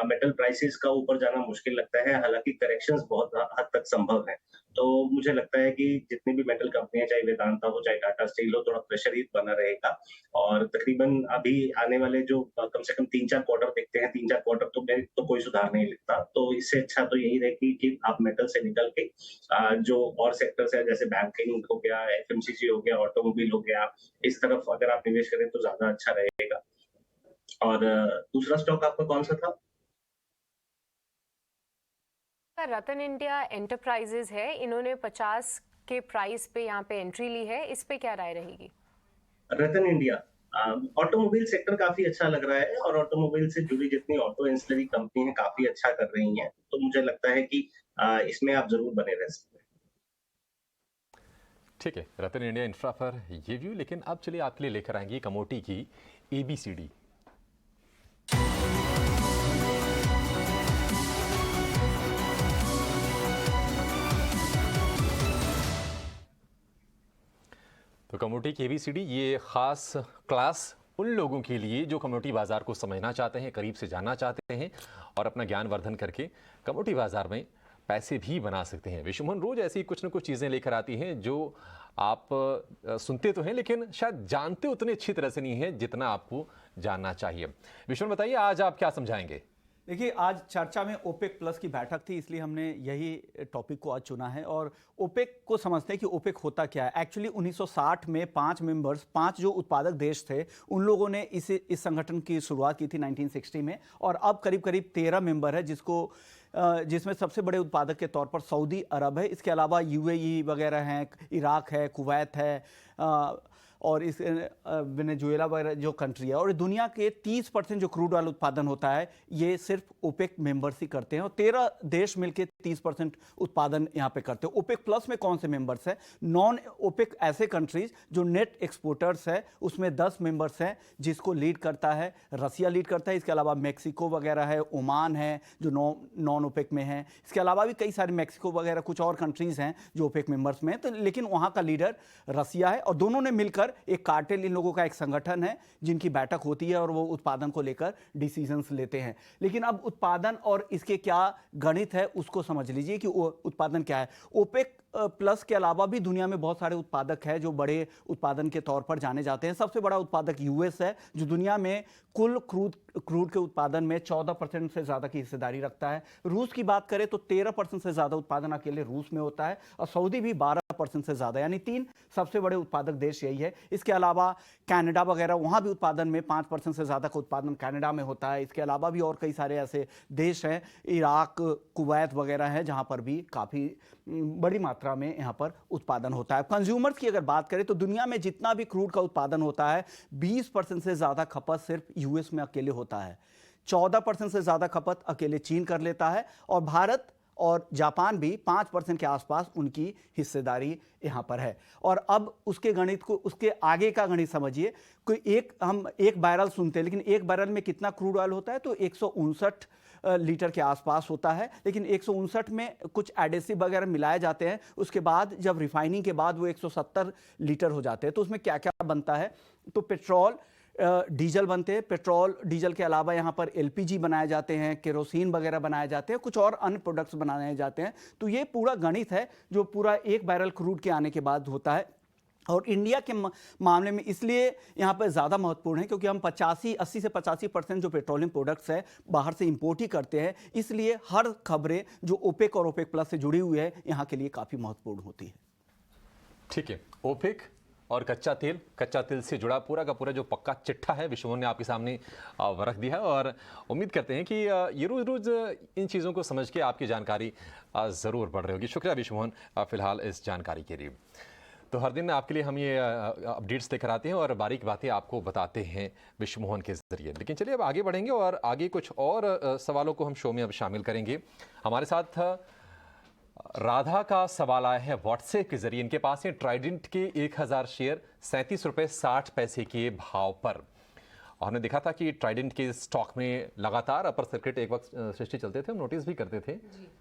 मेटल प्राइसेस का ऊपर जाना मुश्किल लगता है, हालांकि करेक्शंस बहुत हद तक संभव है। तो मुझे लगता है कि जितनी भी मेटल कंपनियां, चाहे वेदांता हो चाहे टाटा स्टील हो, थोड़ा प्रेशर ही बना रहेगा। और तकरीबन अभी आने वाले जो कम से कम 3-4 क्वार्टर देखते हैं, 3-4 क्वार्टर तो मेरे तो कोई सुधार नहीं लगता। तो इससे अच्छा तो यही रहेगी कि आप मेटल से निकल के जो और सेक्टर्स है जैसे बैंकिंग हो गया, एफएमसीजी हो गया, ऑटोमोबाइल हो गया, इस तरफ अगर आप निवेश करें तो ज्यादा अच्छा रहेगा। और दूसरा स्टॉक आपका कौन सा था? रतन इंडिया एंटरप्राइजेज है, इन्होंने 50 के प्राइस पे यहाँ पे एंट्री ली है, इस पे क्या राय रहेगी? रतन इंडिया ऑटोमोबाइल सेक्टर काफी अच्छा लग रहा है और ऑटोमोबाइल से जुड़ी जितनी ऑटो एंसिलरी कंपनी है काफी अच्छा कर रही हैं। तो मुझे लगता है कि इसमें आप जरूर बने रह सकते हैं। ठीक है, रतन इंडिया इंफ्रा पर ये व्यू। लेकिन अब चलिए आपके लिए लेकर आएंगे कमोटी की ABCD। तो कमोटी की ABCD ये खास क्लास उन लोगों के लिए जो कमोटी बाजार को समझना चाहते हैं, करीब से जानना चाहते हैं और अपना ज्ञान वर्धन करके कमोटी बाजार में पैसे भी बना सकते हैं। विश्वमोहन रोज ऐसी कुछ न कुछ चीज़ें लेकर आती हैं जो आप सुनते तो हैं लेकिन शायद जानते उतनी अच्छी तरह से नहीं है जितना आपको जानना चाहिए। विश्वमोहन बताइए, आज आप क्या समझाएंगे? देखिए, आज चर्चा में ओपेक प्लस की बैठक थी, इसलिए हमने यही टॉपिक को आज चुना है। और ओपेक को समझते हैं कि ओपेक होता क्या है। एक्चुअली 1960 में 5 जो उत्पादक देश थे उन लोगों ने इस संगठन की शुरुआत की थी 1960 में। और अब करीब करीब 13 मेंबर है, जिसमें सबसे बड़े उत्पादक के तौर पर सऊदी अरब है। इसके अलावा UAE वगैरह हैं, इराक है, कुवैत है, और इस वेनेजुएला वगैरह जो कंट्री है। और दुनिया के 30% जो क्रूड ऑयल उत्पादन होता है ये सिर्फ ओपेक मेंबर्स ही करते हैं और 13 देश मिलकर 30% उत्पादन यहाँ पे करते हैं। ओपेक प्लस में कौन से मेंबर्स हैं? नॉन ओपेक ऐसे कंट्रीज जो नेट एक्सपोर्टर्स है उसमें 10 मेंबर्स हैं, जिसको लीड करता है रसिया लीड करता है। इसके अलावा मेक्सिको वगैरह है, ओमान है जो नॉन ओपेक में है। इसके अलावा भी कई सारे मेक्सिको वगैरह कुछ और कंट्रीज हैं जो ओपेक मेंबर्स में हैं, तो लेकिन वहाँ का लीडर रसिया है। और दोनों ने मिलकर एक कार्टेल, इन लोगों का एक संगठन है जिनकी बैठक होती है और वो उत्पादन को लेकर डिसीजंस लेते हैं। लेकिन अब उत्पादन और इसके क्या गणित है उसको समझ लीजिए कि उत्पादन क्या है। ओपेक प्लस के अलावा भी दुनिया में बहुत सारे उत्पादक हैं जो बड़े उत्पादन के तौर पर जाने जाते हैं। सबसे बड़ा उत्पादक US है जो दुनिया में कुल क्रूड के उत्पादन में 14% से ज़्यादा की हिस्सेदारी रखता है। रूस की बात करें तो 13% से ज़्यादा उत्पादन अकेले रूस में होता है और सऊदी भी 12% से ज़्यादा, यानी 3 सबसे बड़े उत्पादक देश यही है। इसके अलावा कनाडा वगैरह, वहाँ भी उत्पादन में 5% से ज़्यादा का उत्पादन कनाडा में होता है। इसके अलावा भी और कई सारे ऐसे देश हैं, इराक, कुवैत वगैरह हैं, जहाँ पर भी काफ़ी बड़ी मात्रा में यहाँ पर उत्पादन होता है। कंज्यूमर्स की अगर बात करें तो दुनिया में जितना भी क्रूड का उत्पादन होता है 20% से ज़्यादा खपत सिर्फ US में अकेले होता है, 14% से ज़्यादा खपत अकेले चीन कर लेता है और भारत और जापान भी 5% के आसपास उनकी हिस्सेदारी यहाँ पर है। और अब उसके गणित को, उसके आगे का गणित समझिए। कोई हम एक बैरल सुनते हैं, लेकिन एक बैरल में कितना क्रूड ऑयल होता है? तो 159 लीटर के आसपास होता है। लेकिन 159 में कुछ एडेसिव वगैरह मिलाए जाते हैं, उसके बाद जब रिफाइनिंग के बाद वो 170 लीटर हो जाते हैं। तो उसमें क्या क्या बनता है? तो पेट्रोल, डीजल बनते हैं। पेट्रोल डीजल के अलावा यहाँ पर एलपीजी बनाए जाते हैं, केरोसिन वगैरह बनाए जाते हैं, कुछ और अन्य प्रोडक्ट्स बनाए जाते हैं। तो ये पूरा गणित है जो पूरा एक बैरल क्रूड के आने के बाद होता है। और इंडिया के मामले में इसलिए यहाँ पर ज़्यादा महत्वपूर्ण है क्योंकि हम 80 से 85% जो पेट्रोलियम प्रोडक्ट्स है बाहर से इंपोर्ट ही करते हैं। इसलिए हर खबरें जो ओपेक और ओपेक प्लस से जुड़ी हुई है यहाँ के लिए काफ़ी महत्वपूर्ण होती है। ठीक है, ओपेक और कच्चा तेल से जुड़ा पूरा का पूरा जो पक्का चिट्ठा है विश्वमोहन ने आपके सामने रख दिया है। और उम्मीद करते हैं कि ये रोज़ इन चीज़ों को समझ के आपकी जानकारी ज़रूर बढ़ रही होगी। शुक्रिया विश्वमोहन फिलहाल इस जानकारी के लिए। तो हर दिन आपके लिए हम ये अपडेट्स लेकर आते हैं और बारीक बातें आपको बताते हैं विश्वमोहन के ज़रिए। लेकिन चलिए अब आगे बढ़ेंगे और आगे कुछ और सवालों को हम शो में अब शामिल करेंगे। हमारे साथ राधा का सवाल आया है व्हाट्सएप के जरिए। इनके पास है ट्राइडेंट के 1000 शेयर 37 रुपये 60 पैसे के भाव पर। और हमने देखा था कि ट्राइडेंट के स्टॉक में लगातार अपर सर्किट एक वक्त सृष्टि चलते थे, हम नोटिस भी करते थे।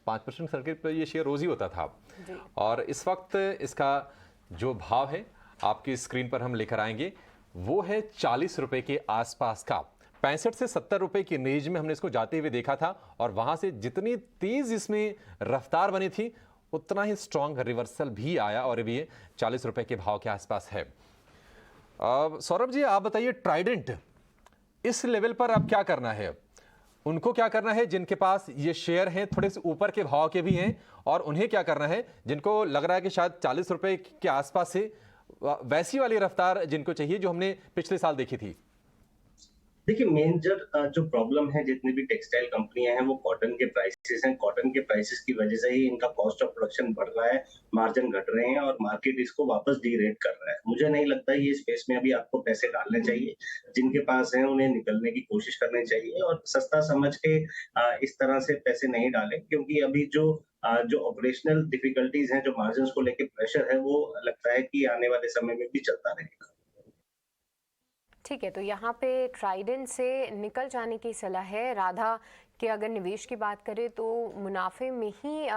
5% सर्किट पर ये शेयर रोज ही होता था। और इस वक्त इसका जो भाव है आपकी स्क्रीन पर हम लेकर आएंगे, वो है 40 रुपये के आसपास का। 65 से 70 रुपए की रेंज में हमने इसको जाते हुए देखा था और वहां से जितनी तेज इसमें रफ्तार बनी थी उतना ही स्ट्रॉन्ग रिवर्सल भी आया और ये 40 रुपए के भाव के आसपास है। सौरभ जी आप बताइए, ट्राइडेंट इस लेवल पर अब क्या करना है? उनको क्या करना है जिनके पास ये शेयर हैं थोड़े से ऊपर के भाव के भी हैं, और उन्हें क्या करना है जिनको लग रहा है कि शायद 40 रुपए के आसपास से वैसी वाली रफ्तार जिनको चाहिए जो हमने पिछले साल देखी थी? देखिए, मेजर जो प्रॉब्लम है जितनी भी टेक्सटाइल कंपनियां हैं वो कॉटन के प्राइसेस हैं। कॉटन के प्राइसेस की वजह से ही इनका कॉस्ट ऑफ प्रोडक्शन बढ़ रहा है, मार्जिन घट रहे हैं और मार्केट इसको वापस डीरेट कर रहा है। मुझे नहीं लगता ये स्पेस में अभी आपको पैसे डालने चाहिए। जिनके पास है उन्हें निकलने की कोशिश करनी चाहिए और सस्ता समझ के इस तरह से पैसे नहीं डालें, क्योंकि अभी जो ऑपरेशनल डिफिकल्टीज हैं, जो मार्जिन को लेकर प्रेशर है, वो लगता है कि आने वाले समय में भी चलता रहेगा। ठीक है, तो यहाँ पे ट्राइडेंट से निकल जाने की सलाह है। राधा के अगर निवेश की बात करें तो मुनाफे में ही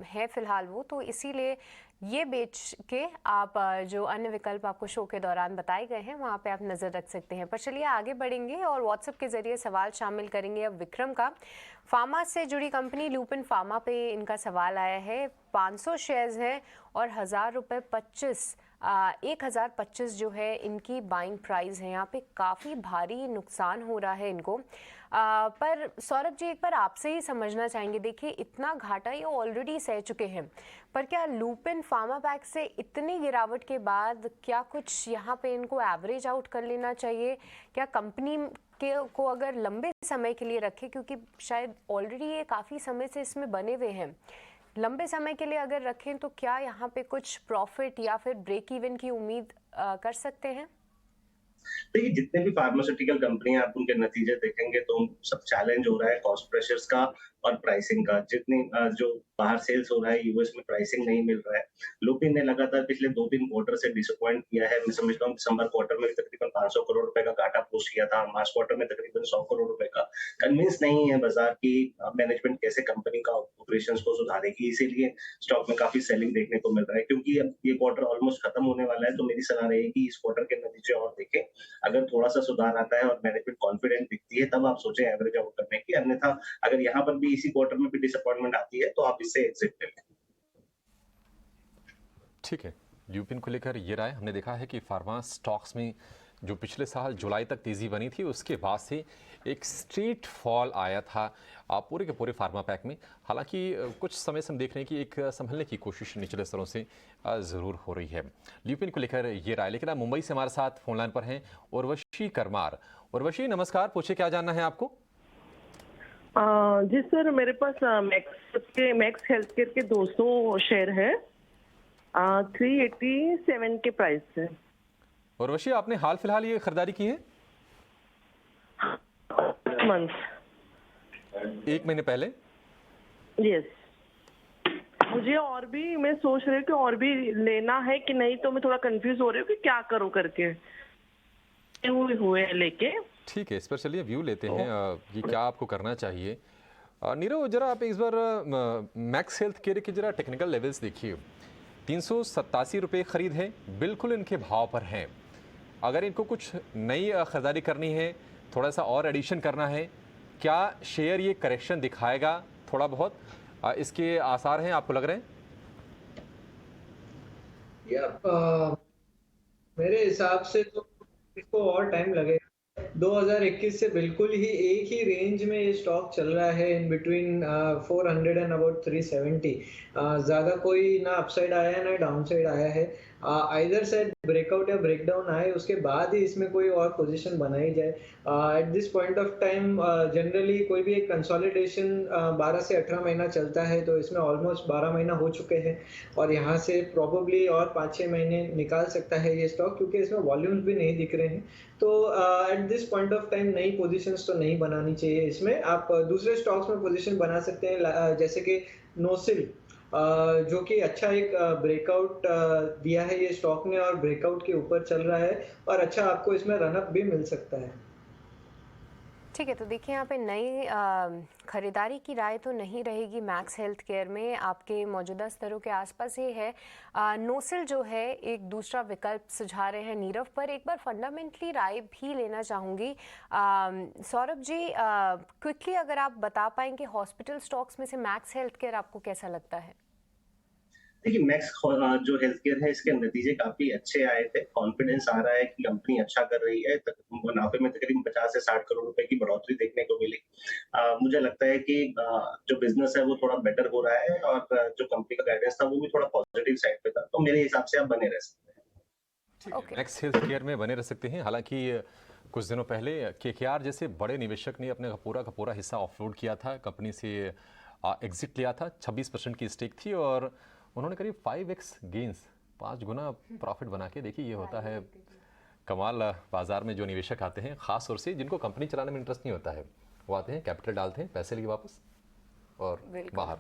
है फिलहाल वो, तो इसीलिए ये बेच के आप जो अन्य विकल्प आपको शो के दौरान बताए गए हैं वहाँ पे आप नज़र रख सकते हैं। पर चलिए आगे बढ़ेंगे और व्हाट्सएप के ज़रिए सवाल शामिल करेंगे अब विक्रम का। फार्मा से जुड़ी कंपनी लुपिन फार्मा पे इनका सवाल आया है। 500 शेयर्स हैं और 1025 जो है इनकी बाइंग प्राइस है। यहाँ पे काफ़ी भारी नुकसान हो रहा है इनको। पर सौरभ जी एक बार आपसे ही समझना चाहेंगे, देखिए इतना घाटा ये ऑलरेडी सह चुके हैं, पर क्या लुपिन फार्मा पैक से इतनी गिरावट के बाद क्या कुछ यहाँ पे इनको एवरेज आउट कर लेना चाहिए? क्या कंपनी को अगर लंबे समय के लिए रखें, क्योंकि शायद ऑलरेडी ये काफ़ी समय से इसमें बने हुए हैं, लंबे समय के लिए अगर रखें तो क्या यहाँ पे कुछ प्रॉफिट या फिर ब्रेक इवन की उम्मीद कर सकते हैं? देखिए, जितने भी फार्मास्यूटिकल कंपनियां आप उनके नतीजे देखेंगे तो सब चैलेंज हो रहा है कॉस्ट प्रेशर्स का और प्राइसिंग का। जितनी जो बाहर सेल्स हो रहा है यूएस में प्राइसिंग नहीं मिल रहा है। लुपिन ने लगातार पिछले 2-3 क्वार्टर से डिसअपॉइंट किया है। मैं समझता हूँ दिसंबर क्वार्टर में तकरीबन 500 करोड़ रुपए का घाटा पोस्ट किया था, मार्च क्वार्टर में तकरीबन 100 करोड़ रुपए का। कन्विंस नहीं है बाजार की मैनेजमेंट कैसे कंपनी का ऑपरेशंस को सुधारेगी, इसीलिए स्टॉक में काफी सेलिंग देखने को मिल रहा है। क्योंकि अब ये क्वार्टर ऑलमोस्ट खत्म होने वाला है, तो मेरी सलाह रहेगी इस क्वार्टर के नतीजे और देखें। अगर थोड़ा सा सुधार आता है और मैनेजमेंट कॉन्फिडेंट दिखती है तब आप सोचें एवरेज आउट करने की, अन्यथा अगर यहाँ पर भी इसी क्वार्टर में भी डिसअपॉइंटमेंट आती है तो आप इससे एग्जिट ले लें। ठीक है, लुपिन को लेकर ये राय। हमने देखा है कि फार्मा स्टॉक्स में जो पिछले साल जुलाई तक तेजी बनी थी उसके बाद से एक स्ट्रीट फॉल आया था पूरे के पूरे फार्मा पैक में। हालांकि कुछ समय से हम देख रहे हैं कि एक संभलने की कोशिश निचले स्तरों से ज़रूर हो रही है। लुपिन को लेकर ये राय। लेकिन आप मुंबई से हमारे साथ फोन लाइन पर हैं उर्वशी करमार। उर्वशी नमस्कार, पूछे क्या जानना है आपको? जी सर, मेरे पास मैक्स हेल्थ केयर के 200 शेयर है, 387 के प्राइस है। उर्वशी, आपने हाल फिलहाल ये खरीदारी की है? मंथ, 1 महीने पहले? यस। मुझे और भी, मैं सोच रही हूँ कि और भी लेना है कि नहीं, तो मैं थोड़ा कंफ्यूज हो रही हूँ कि क्या करूँ करके हुए लेके। ठीक है, इस पर चलिए व्यू लेते हैं कि क्या आपको करना चाहिए। नीरव, जरा आप इस बार मैक्स हेल्थ केयर के जरा टेक्निकल लेवल्स देखिए। 387 रुपये खरीद है, बिल्कुल इनके भाव पर हैं। अगर इनको कुछ नई खरीदारी करनी है, थोड़ा सा और एडिशन करना है, क्या शेयर ये करेक्शन दिखाएगा थोड़ा बहुत? इसके आसार हैं आपको लग रहे हैं? मेरे हिसाब से तो इसको और टाइम लगेगा। 2021 से बिल्कुल ही एक ही रेंज में ये स्टॉक चल रहा है, इन बिटवीन 400 एंड अबाउट 370। ज़्यादा कोई ना अपसाइड आया है ना डाउनसाइड आया है। आइदर साइड ब्रेकआउट या ब्रेकडाउन आए, उसके बाद ही इसमें कोई और पोजीशन बनाई जाए। Eight this point of time generally कोई भी एक कंसोलिडेशन 12 से 18 महीना चलता है, तो इसमें ऑलमोस्ट 12 महीना हो चुके हैं और यहाँ से प्रोबेबली और 5-6 महीने निकाल सकता है ये स्टॉक, क्योंकि इसमें वॉल्यूम्स भी नहीं दिख रहे हैं। तो eight this point of time नई पोजीशंस तो नहीं बनानी चाहिए इसमें। आप दूसरे स्टॉक्स में पोजीशन बना सकते हैं, जैसे कि नोसिल, जो कि अच्छा एक ब्रेकआउट दिया है ये स्टॉक ने और ब्रेकआउट के ऊपर चल रहा है और अच्छा आपको इसमें रनअप भी मिल सकता है। ठीक है, तो देखिए यहाँ पे नई खरीदारी की राय तो नहीं रहेगी मैक्स हेल्थ केयर में। आपके मौजूदा स्तरों के आसपास ये है। नोसिल जो है एक दूसरा विकल्प सुझा रहे हैं नीरव, पर एक बार फंडामेंटली राय भी लेना चाहूँगी। सौरभ जी, क्विकली अगर आप बता पाएंगे हॉस्पिटल स्टॉक्स में से मैक्स हेल्थ केयर आपको कैसा लगता है? देखिए, मैक्स जो हेल्थ केयर है, इसके नतीजे काफी अच्छे आए थे। कॉन्फिडेंस आ रहा है कि कंपनी अच्छा कर रही है। मुनाफे में तकरीबन 50 से 60 करोड़ रुपए की बढ़ोतरी देखने को मिली। मुझे लगता है कि जो बिजनेस है वो थोड़ा बेटर हो रहा है और जो कंपनी का गाइडेंस था वो भी थोड़ा पॉजिटिव साइड पे था। तो मेरे हिसाब से आप बने रह सकते हैं। मैक्स हेल्थ केयर में बने रह सकते हैं। हालांकि कुछ दिनों पहले केकेआर जैसे बड़े निवेशक ने अपने पूरा का पूरा हिस्सा ऑफलोड किया था, कंपनी से एग्जिट लिया था। 26% की स्टेक थी और उन्होंने करीब 5x गेंस, 5 गुना प्रॉफिट बना के, देखिए ये होता है कमाल। बाजार में जो निवेशक आते हैं, खास तौर से जिनको कंपनी चलाने में इंटरेस्ट नहीं होता है, वो आते हैं, कैपिटल डालते हैं, पैसे लेके वापस और बाहर।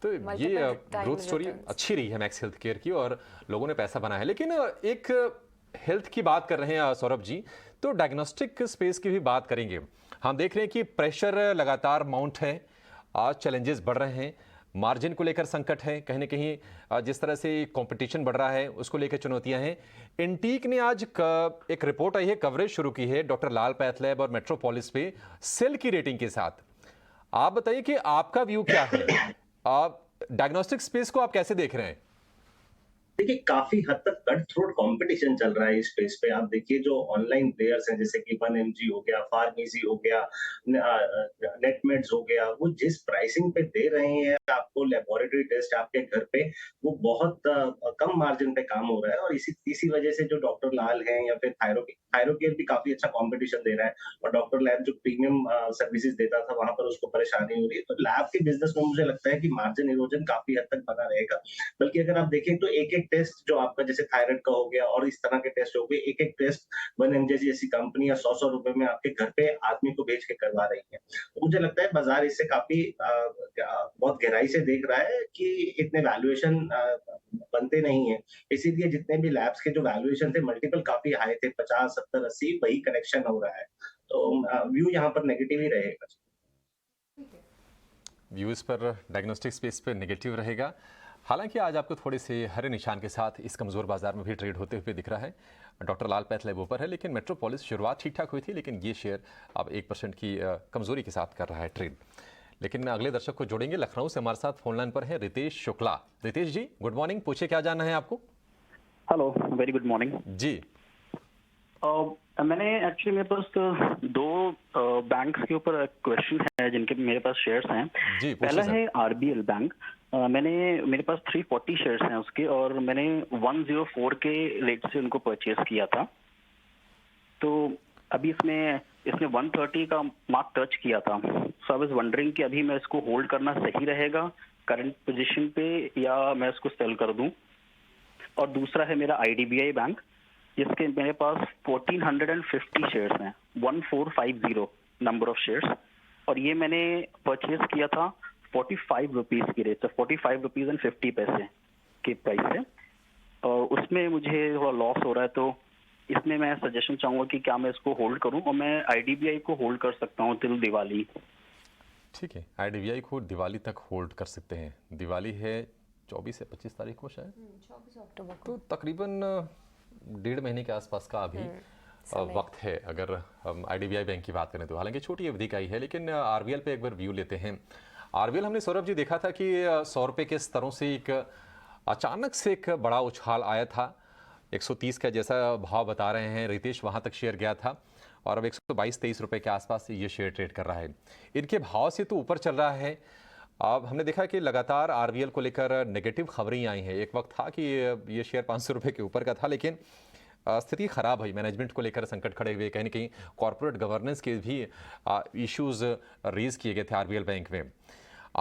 तो ये ग्रोथ स्टोरी अच्छी रही है मैक्स हेल्थ केयर की और लोगों ने पैसा बनाया है। लेकिन एक हेल्थ की बात कर रहे हैं सौरभ जी, तो डायग्नोस्टिक स्पेस की भी बात करेंगे। हम देख रहे हैं कि प्रेशर लगातार माउंट है, आज चैलेंजेस बढ़ रहे हैं, मार्जिन को लेकर संकट है, कहीं ना कहीं जिस तरह से कंपटीशन बढ़ रहा है उसको लेकर चुनौतियां हैं। इंटीक ने आज एक रिपोर्ट आई है, कवरेज शुरू की है डॉक्टर लाल पैथलैब और मेट्रोपोलिस पे सेल की रेटिंग के साथ। आप बताइए कि आपका व्यू क्या है, आप डायग्नोस्टिक स्पेस को आप कैसे देख रहे हैं? देखिए, काफी हद तक कट थ्रोट कंपटीशन चल रहा है इस स्पेस पे। आप देखिए जो ऑनलाइन प्लेयर्स हैं, जैसे कि 1mg हो गया, फार्मेसी हो गया, नेटमेड्स हो गया, वो जिस प्राइसिंग पे दे रहे हैं आपको लेबोरेटरी टेस्ट आपके घर पे, वो बहुत कम मार्जिन पे काम हो रहा है। और इसी वजह से जो डॉक्टर लाल है या फिर थायरोकेयर भी काफी अच्छा कंपटीशन दे रहा है और डॉक्टर लैब जो प्रीमियम सर्विसेज देता था वहां पर उसको परेशानी हो रही है। तो लैब के बिजनेस में मुझे लगता है कि मार्जिन इरोजन काफी हद तक बना रहेगा। बल्कि अगर आप देखें तो एक टेस्ट जो आपका जैसे थायराइड का हो गया और इस तरह के टेस्ट हो गए, एक टेस्ट 1mg जैसी कंपनी या 100 रुपए में आपके घर पे आदमी को भेज के करवा रही है। तो मुझे लगता है बाजार इससे काफी बहुत गहराई से देख रहा है कि इतने वैल्यूएशन बनते नहीं है। इसीलिए जितने भी लैब्स के जो वैल्यूएशन थे, मल्टीपल काफी हाई थे, 50, 70, 80, वही कनेक्शन हो रहा है। तो व्यू यहाँ पर नेगेटिव ही रहेगा। व्यूज पर डायग्नोस्टिक स्पेस पर नेगेटिव रहेगा। हालांकि आज आपको थोड़े से हरे निशान के साथ इस कमजोर बाजार में भी ट्रेड होते हुए दिख रहा है। डॉक्टर लाल पैथलैब ऊपर है, लेकिन मेट्रोपोलिस शुरुआत ठीक ठाक हुई थी, लेकिन ये शेयर अब 1% की कमजोरी के साथ कर रहा है ट्रेड। लेकिन अगले दर्शक को जोड़ेंगे। लखनऊ से हमारे साथ फोन लाइन पर है रितेश शुक्ला। रितेश जी, गुड मॉर्निंग, पूछिए क्या जानना है आपको? हेलो, वेरी गुड मॉर्निंग जी। मैंने एक्चुअली मेरे पास दो बैंक्स के ऊपर क्वेश्चन है जिनके मेरे पास शेयर्स हैं। पहला है आरबीएल बैंक। मेरे पास 340 शेयर्स हैं उसके और मैंने 104 के रेट से उनको परचेज किया था। तो अभी इसने 130 का मार्क टच किया था। सो आई वाज वंडरिंग कि अभी मैं इसको होल्ड करना सही रहेगा करंट पोजीशन पे या मैं इसको सेल कर दूं। और दूसरा है मेरा आईडीबीआई बैंक, जिसके मेरे पास 1450 शेयर्स हैं, 1450 नंबर ऑफ शेयर्स, और ये मैंने परचेज किया था 45 रुपीज की रेट है, 45 रुपीज एंड 50 पैसे की प्राइस है, और उसमें मुझे थोड़ा लॉस हो रहा है। तो इसमें मैं सजेशन चाहूंगा कि क्या मैं इसको होल्ड करूं, और मैं IDBI को होल्ड कर सकता हूं टिल दिवाली। ठीक है, IDBI को दिवाली तक होल्ड कर सकते हैं। दिवाली है 24 से 25 तारीख को शायद, 24 अक्टूबर को। तो तकरीबन 1.5 महीने के आसपास का अभी वक्त है अगर हम IDBI बैंक की बात करें तो। हालांकि छोटी अवधि का ही है, लेकिन RBL पे एक बार व्यू लेते हैं। RBL हमने सौरभ जी देखा था कि 100 रुपये के स्तरों से एक अचानक से एक बड़ा उछाल आया था। 130 का जैसा भाव बता रहे हैं रितेश, वहाँ तक शेयर गया था, और अब 122-23 रुपये के आसपास ये शेयर ट्रेड कर रहा है। इनके भाव से तो ऊपर चल रहा है। अब हमने देखा कि लगातार RBL को लेकर नेगेटिव खबरें आई हैं। एक वक्त था कि ये शेयर 500 रुपये के ऊपर का था, लेकिन स्थिति खराब हुई। मैनेजमेंट को लेकर संकट खड़े हुए, कहीं ना कहीं कॉर्पोरेट गवर्नेंस के भी इश्यूज रेज किए गए थे RBL बैंक में।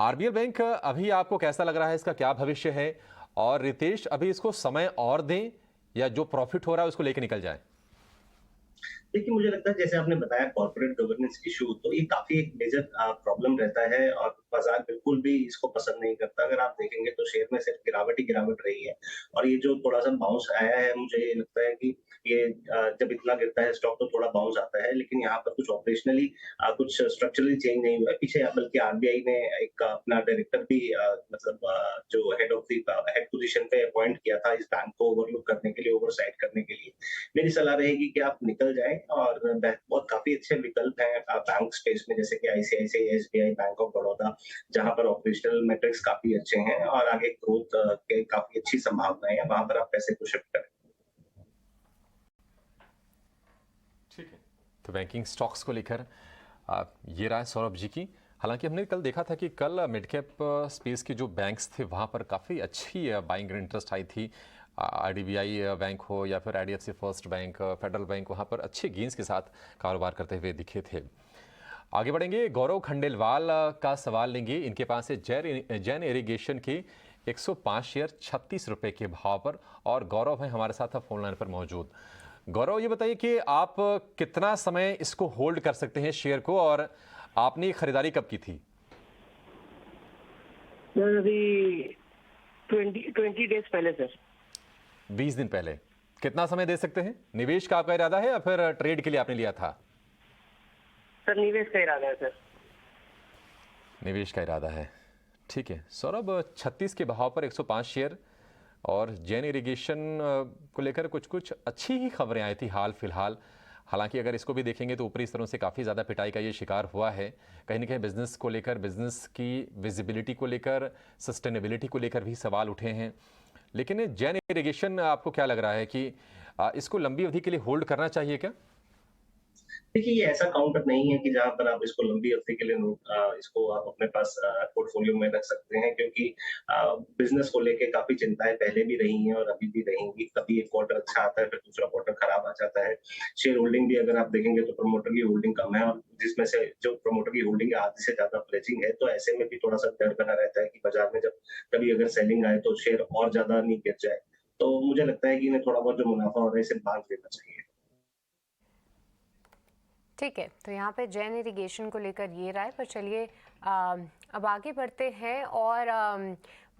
RBL बैंक अभी आपको कैसा लग रहा है, इसका क्या भविष्य है? और रितेश, अभी इसको समय और दें या जो प्रॉफिट हो रहा है उसको लेकर निकल जाए? देखिए, मुझे लगता है जैसे आपने बताया कॉर्पोरेट गवर्नेंस इशू, तो ये काफी एक मेजर प्रॉब्लम रहता है और बाजार बिल्कुल भी इसको पसंद नहीं करता। अगर आप देखेंगे तो शेयर में सिर्फ गिरावट ही गिरावट रही है, और ये जो थोड़ा सा बाउंस आया है, मुझे ये लगता है कि ये जब इतना गिरता है स्टॉक तो थोड़ा बाउंस आता है, लेकिन यहाँ पर कुछ ऑपरेशनली कुछ स्ट्रक्चरली चेंज नहीं हुआ है पीछे। बल्कि RBI ने एक अपना डायरेक्टर भी मतलब जो हेड पोजीशन पे अपॉइंट किया था इस बैंक को ओवरलुक करने के लिए, ओवरसाइट करने के लिए। मेरी सलाह रहेगी कि आप निकल जाएं, और बहुत काफी अच्छे विकल्प हैं बैंक स्पेस में, जैसे कि ICICI, SBI, bank of Baroda, जहां पर ऑपरेशनल मैट्रिक्स काफी अच्छे हैं और आगे ग्रोथ के काफी अच्छी संभावनाएं हैं, वहां पर आप पैसे को शिफ्ट करें। ठीक है, तो बैंकिंग स्टॉक्स को लेकर ये राय सौरभ जी की। हालांकि हमने कल देखा था कि कल मिड कैप स्पेस के जो बैंक्स थे वहाँ पर काफ़ी अच्छी बाइंग इंटरेस्ट आई थी। IDBI बैंक हो या फिर IDFC first bank, federal bank, वहाँ पर अच्छे गेंस के साथ कारोबार करते हुए दिखे थे। आगे बढ़ेंगे, गौरव खंडेलवाल का सवाल लेंगे। इनके पास है जैन इरिगेशन के 105 शेयर 36 रुपये के भाव पर, और गौरव है हमारे साथ फोन लाइन पर मौजूद। गौरव, ये बताइए कि आप कितना समय इसको होल्ड कर सकते हैं शेयर को, और आपने खरीदारी कब की थी? सर अभी 20 डेज पहले सर। 20 दिन पहले। कितना समय दे सकते हैं? निवेश का आपका इरादा है या फिर ट्रेड के लिए आपने लिया था? सर निवेश का इरादा है सर। निवेश का इरादा है, ठीक है। सौरभ, 36 के भाव पर 105 शेयर, और जैन इरिगेशन को लेकर कुछ अच्छी ही खबरें आई थी हाल फिलहाल। हालांकि अगर इसको भी देखेंगे तो ऊपरी स्तरों से काफ़ी ज़्यादा पिटाई का ये शिकार हुआ है। कहीं ना कहीं बिजनेस को लेकर, बिजनेस की विजिबिलिटी को लेकर, सस्टेनेबिलिटी को लेकर भी सवाल उठे हैं। लेकिन जैन इरिगेशन, आपको क्या लग रहा है कि इसको लंबी अवधि के लिए होल्ड करना चाहिए क्या? देखिए, ये ऐसा काउंटर नहीं है कि जहां पर आप इसको लंबी अवधि के लिए इसको आप अपने पास पोर्टफोलियो में रख सकते हैं, क्योंकि बिजनेस को लेके काफी चिंताएं पहले भी रही हैं और अभी भी रहेंगी। कभी एक क्वार्टर अच्छा आता है, फिर दूसरा क्वार्टर खराब आ जाता है। शेयर होल्डिंग भी अगर आप देखेंगे तो प्रमोटर की होल्डिंग कम है, और जिसमें से जो प्रमोटर की होल्डिंग है आधे से ज्यादा प्लेजिंग है, तो ऐसे में भी थोड़ा सा डर बना रहता है कि बाजार में जब कभी अगर सेलिंग आए तो शेयर और ज्यादा नहीं गिर जाए। तो मुझे लगता है कि इन्हें थोड़ा बहुत जो मुनाफा हो रहा है इसे बांध देना चाहिए। ठीक है, तो यहाँ पे जैन इरिगेशन को लेकर ये राय। पर चलिए अब आगे बढ़ते हैं और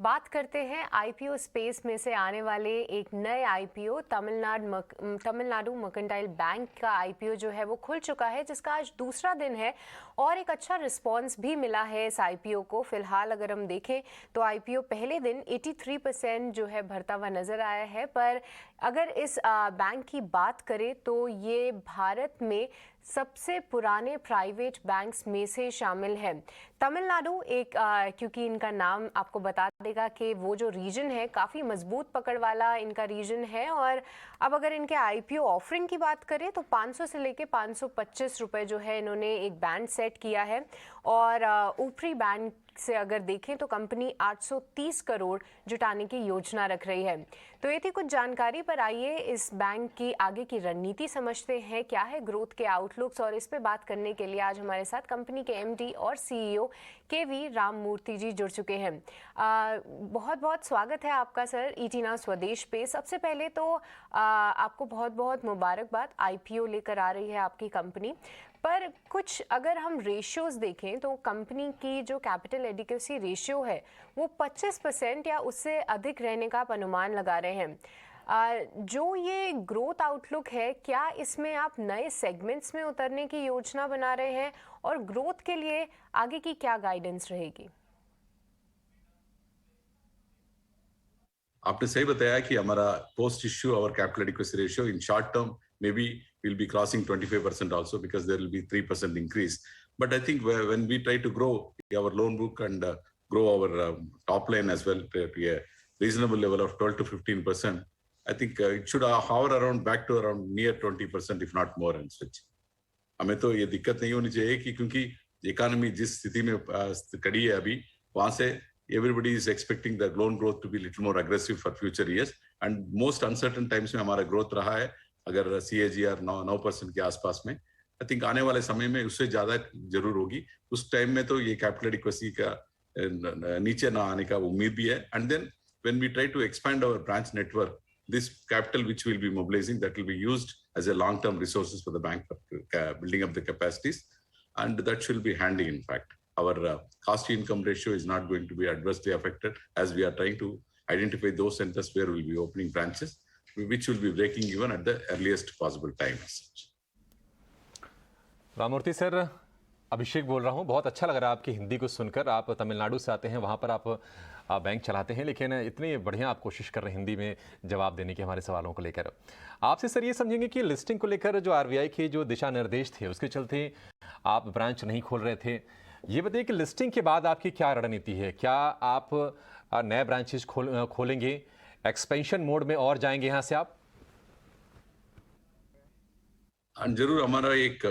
बात करते हैं IPO स्पेस में से आने वाले एक नए IPO। तमिलनाडु मर्केंटाइल बैंक का IPO जो है वो खुल चुका है, जिसका आज दूसरा दिन है, और एक अच्छा रिस्पांस भी मिला है इस IPO को। फिलहाल अगर हम देखें तो IPO पहले दिन 83% जो है भरता हुआ नजर आया है। पर अगर इस बैंक की बात करें तो ये भारत में सबसे पुराने प्राइवेट बैंक्स में से शामिल है। तमिलनाडु एक क्योंकि इनका नाम आपको बता देगा कि वो जो रीजन है काफ़ी मजबूत पकड़ वाला इनका रीजन है। और अब अगर इनके IPO ऑफरिंग की बात करें तो 500 से लेके 525 रुपये जो है इन्होंने एक बैंड सेट किया है, और ऊपरी बैंड से अगर देखें तो कंपनी 830 करोड़ जुटाने की योजना रख रही है। तो ये थी कुछ जानकारी, पर आइए इस बैंक की आगे की रणनीति समझते हैं, क्या है ग्रोथ के आउटलुक्स। और इस पे बात करने के लिए आज हमारे साथ कंपनी के MD और CEO KV राममूर्ति जी जुड़ चुके हैं। बहुत बहुत स्वागत है आपका सर ET Now स्वदेश पे। सबसे पहले तो आपको बहुत बहुत मुबारकबाद, IPO लेकर आ रही है आपकी कंपनी। पर कुछ अगर हम रेशियोज देखें तो कंपनी की जो कैपिटल एडिक्वेसी रेशियो है वो 25% या उससे अधिक रहने का आप अनुमान लगा रहे हैं। जो ये ग्रोथ आउटलुक है, क्या इसमें आप नए सेगमेंट्स में उतरने की योजना बना रहे हैं और ग्रोथ के लिए आगे की क्या गाइडेंस रहेगी? आपने सही बताया कि हमारा पोस्ट इश्यू और capital adequacy ratio in short term may be will be crossing 25% also because there will be 3% increase. But I think when we try to grow our loan book and grow our top line as well to a reasonable level of 12 to 15%, I think it should hover around back to around near 20% if not more and switch. हमें तो ये दिक्कत नहीं होनी चाहिए कि क्योंकि economy जिस स्थिति में खड़ी है अभी, वहां से everybody is expecting the loan growth to be little more aggressive for future years and most uncertain times में हमारा growth रहा है अगर CAGR 9% के आसपास में, आई थिंक आने वाले समय में उससे ज्यादा जरूर होगी। उस टाइम में तो ये कैपिटल एडिक्वेसी का नीचे ना आने का उम्मीद भी है। And then when we try to expand our branch network, this capital which will be mobilising that will be used as a long term resources for the bank for building up the capacities and that will be handy. In fact our cost to income ratio is not going to be adversely affected as we are trying to identify those centers where we will be opening branches, which will be breaking even at the earliest possible time. Rammurthy sir, Abhishek बोल रहा हूँ। बहुत अच्छा लग रहा है आपकी हिंदी को सुनकर। आप तमिलनाडु से आते हैं, वहाँ पर आप बैंक चलाते हैं, लेकिन इतनी बढ़िया आप कोशिश कर रहे हैं हिंदी में जवाब देने के हमारे सवालों को लेकर। आपसे सर ये समझेंगे कि लिस्टिंग को लेकर जो RBI के जो दिशा निर्देश थे उसके चलते आप ब्रांच नहीं खोल रहे थे। ये बताइए कि लिस्टिंग के बाद आपकी क्या रणनीति है? क्या आप नए ब्रांचेस खोलेंगे, एक्सपेंशन मोड में और जाएंगे यहाँ से आप? जरूर, हमारा एक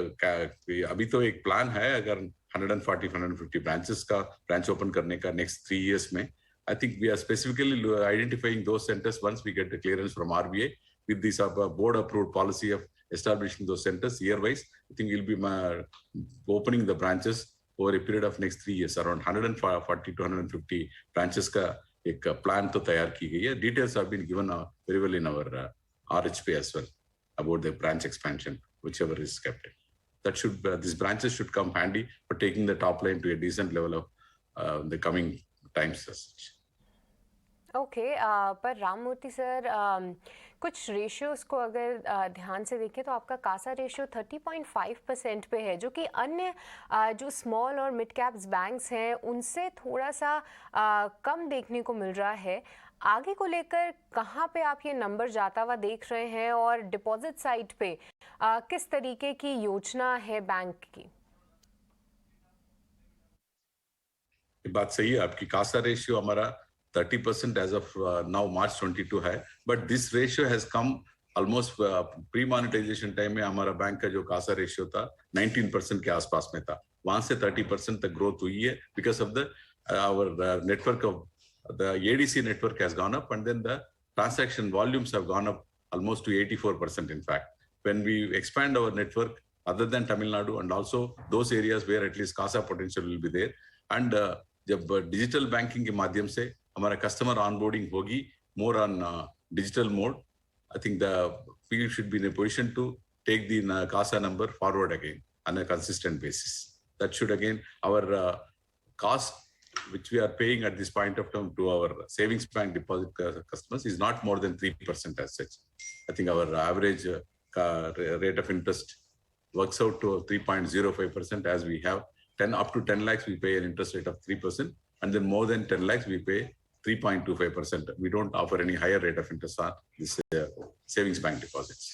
अभी तो एक प्लान है, अगर 140-150 ब्रांचेस का ब्रांच ओपन करने का नेक्स्ट 3 years में। I think we are specifically identifying those centres once we get the clearance from RBI with this board approved policy of establishing those centers year wise. I think we'll be opening the branches over a period of next 3 years. Around 140 to 150 branches का एक plan तो तैयार की गई है। Details have been given very well in our RHP as well about the branch expansion, whichever is kept. That should these branches should come handy for taking the top line to a decent level of the coming times as such. Okay, पर Ramamurthy sir, कुछ ratios को अगर ध्यान से देखें तो आपका Kasa ratio 30.5% पे है, जो कि अन्य जो स्मॉल और मिड कैप्स बैंक्स हैं उनसे थोड़ा सा कम देखने को मिल रहा है। आगे को लेकर कहाँ पे आप ये नंबर जाता हुआ देख रहे हैं और डिपॉजिट साइड पे किस तरीके की योजना है बैंक की? बात सही है आपकी। कासा रेशियो हमारा 30% as of now March 22 है, but this ratio has come almost pre monetization time में हमारा बैंक का जो कासा रेशियो था 19% के आसपास में था, वहां से 30% तक ग्रोथ हुई है because of the our network of the ADC network has gone up and then the transaction volumes have gone up almost to 84%. In fact, when we expand our network other than Tamil Nadu and also those areas where at least CASA potential will be there, and जब digital banking के माध्यम से हमारा customer onboarding होगी more on digital mode, I think the we should be in a position to take the CASA number forward again on a consistent basis. That should again our cost which we are paying at this point of time to our savings bank deposit customers is not more than 3% as such. I think our average rate of interest works out to 3.05%. as we have 10 up to 10 lakhs we pay an interest rate of 3%, and then more than 10 lakhs we pay 3.25%. We don't offer any higher rate of interest on this savings bank deposits.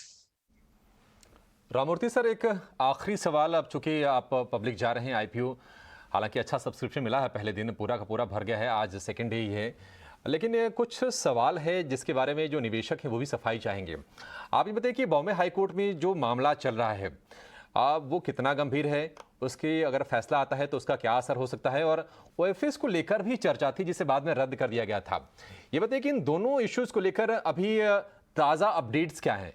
Ramamurthy sir, एक आखिरी सवाल। अब चूंकि आप public जा रहे हैं IPO, हालांकि अच्छा सब्सक्रिप्शन मिला है, पहले दिन पूरा का पूरा भर गया है, आज सेकेंड डे ही है, लेकिन कुछ सवाल है जिसके बारे में जो निवेशक हैं वो भी सफाई चाहेंगे। आप ये बताइए कि बॉम्बे हाई कोर्ट में जो मामला चल रहा है वो कितना गंभीर है, उसके अगर फैसला आता है तो उसका क्या असर हो सकता है, और OFS को लेकर भी चर्चा थी जिसे बाद में रद्द कर दिया गया था। ये बताइए कि इन दोनों इश्यूज को लेकर अभी ताज़ा अपडेट्स क्या हैं?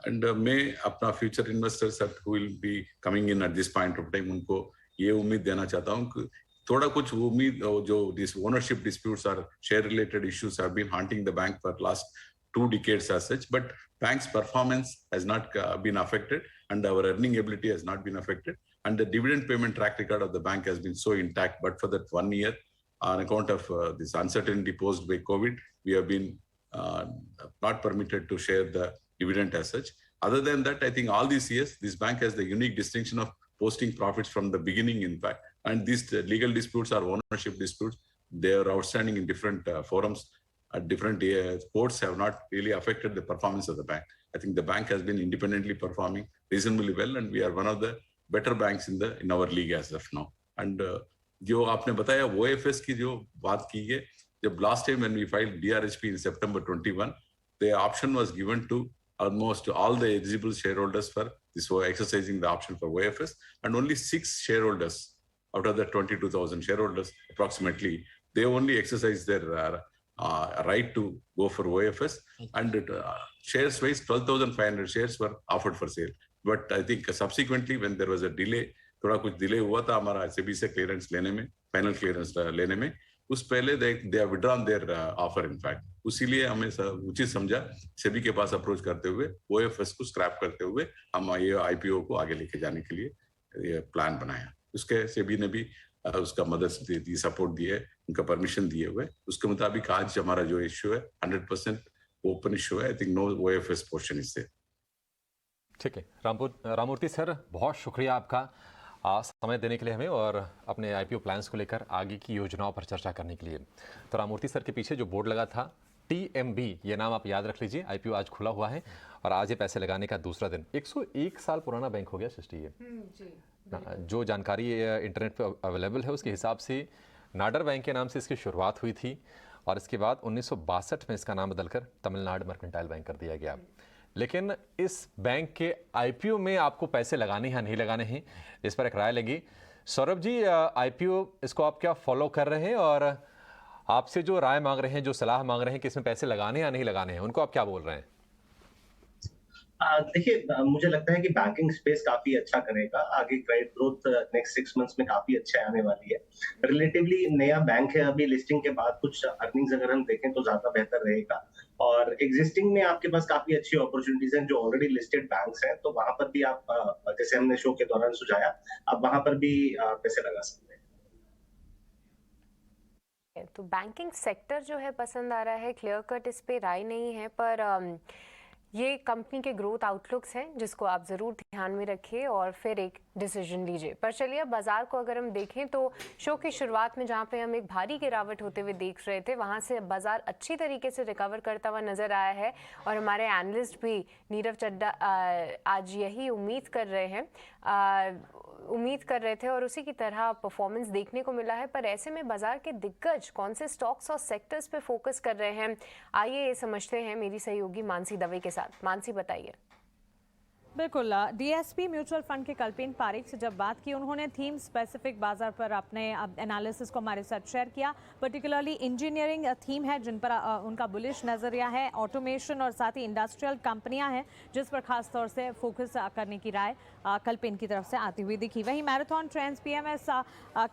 And मैं अपना future investors who will be coming in at this point of time उनको ये उम्मीद देना चाहता हूँ कि थोड़ा कुछ उम्मीद, जो दिस ओनरशिप डिस्प्यूट्स और share related issues have been haunting the bank for last 2 decades as such, but bank's performance has not been affected, and our earning ability has not been affected, and the dividend payment track record of the bank has been so intact. But for that 1 year, on account of this uncertainty posed by COVID, we have been not permitted to share the dividend as such. Other than that, I think all these years, this bank has the unique distinction of posting profits from the beginning, in fact. And these legal disputes or ownership disputes, they are outstanding in different forums. Different courts have not really affected the performance of the bank. I think the bank has been independently performing reasonably well, and we are one of the better banks in our league as of now. And जो आपने बताया OFS की जो बात की है, जब last time when we filed DRHP in September 21, the option was given to almost all the eligible shareholders for this exercising the option for OFS, and only 6 shareholders out of the 22,000 shareholders approximately, they only exercised their right to go for OFS, and shares wise 12,500 shares were offered for sale. But I think subsequently when there was a delay, थोड़ा कुछ delay हुआ था हमारा SEBI से clearance लेने में, final clearance लेने में, उस पहले they have withdrawn their offer in fact. उसीलिए हमें उचित समझा SEBI के पास अप्रोच करते हुए OFS को स्क्रैप करते हुए हम ये IPO को आगे लेके जाने के लिए ये प्लान बनाया. उसके SEBI ने भी उसका मदद दी, सपोर्ट दी है, उनका परमिशन दिए हुए. उसके मुताबिक आज हमारा जो इश्यू है 100% ओपन इश्यू है. I think no OFS portion इससे. ठीक है, राममूर्ति सर, बहुत शुक्रिया आपका समय देने के लिए हमें और अपने IPO प्लान्स को लेकर आगे की योजनाओं पर चर्चा करने के लिए. तो राममूर्ति सर के पीछे जो बोर्ड लगा था TMB, ये नाम आप याद रख लीजिए. IPO आज खुला हुआ है और आज ये पैसे लगाने का दूसरा दिन. 101 साल पुराना बैंक हो गया सृष्टि ये. जो जानकारी इंटरनेट पर अवेलेबल है उसके हिसाब से नाडर बैंक के नाम से इसकी शुरुआत हुई थी और इसके बाद 1962 में इसका नाम बदलकर तमिलनाडु मर्केंटाइल बैंक कर दिया गया. लेकिन इस बैंक के IPO में आपको पैसे लगाने हैं नहीं लगाने हैं, इस पर एक राय लेंगे. सौरभ जी, IPO इसको आप क्या फॉलो कर रहे हैं और आपसे जो राय मांग रहे हैं, जो सलाह मांग रहे हैं कि इसमें पैसे लगाने या नहीं लगाने हैं, उनको आप क्या बोल रहे हैं? देखिए, मुझे लगता है कि बैंकिंग स्पेस काफी अच्छा करेगा. आगे क्रेडिट ग्रोथ नेक्स्ट 6 मंथ्स में काफी अच्छा आने वाली है. रिलेटिवली नया बैंक है, अभी लिस्टिंग के बाद कुछ अर्निंग्स अगर हम देखें तो ज्यादा बेहतर रहेगा. और एग्जिस्टिंग में आपके पास काफी अच्छी अपॉर्चुनिटीज हैं जो ऑलरेडी लिस्टेड बैंक्स हैं, तो वहां पर भी आप जैसे हमने शो के दौरान सुझाया, आप वहां पर भी पैसे लगा सकते हैं. तो बैंकिंग सेक्टर जो है पसंद आ रहा है, क्लियर कट इस पे राय नहीं है, पर ये कंपनी के ग्रोथ आउटलुक्स हैं जिसको आप ज़रूर ध्यान में रखिए और फिर एक डिसीजन लीजिए. पर चलिए अब बाज़ार को अगर हम देखें तो शो की शुरुआत में जहाँ पे हम एक भारी गिरावट होते हुए देख रहे थे, वहाँ से बाज़ार अच्छी तरीके से रिकवर करता हुआ नज़र आया है और हमारे एनालिस्ट भी नीरव चड्डा आज यही उम्मीद कर रहे थे और उसी की तरह परफॉर्मेंस देखने को मिला है. पर ऐसे में बाजार के दिग्गज कौन से स्टॉक्स और सेक्टर्स पे फोकस कर रहे हैं, आइए ये समझते हैं मेरी सहयोगी मानसी दवे के साथ. मानसी, बताइए. बिल्कुल, DSP म्यूचुअल फंड के कल्पेन पारेख से जब बात की, उन्होंने थीम स्पेसिफिक बाजार पर अपने एनालिसिस को हमारे साथ शेयर किया. पर्टिकुलरली इंजीनियरिंग थीम है जिन पर उनका बुलिश नजरिया है, ऑटोमेशन और साथ ही इंडस्ट्रियल कंपनियां हैं जिस पर खास तौर से फोकस करने की राय कल्पेन की तरफ से आती हुई दिखी. वहीं मैराथन ट्रेंड्स PMS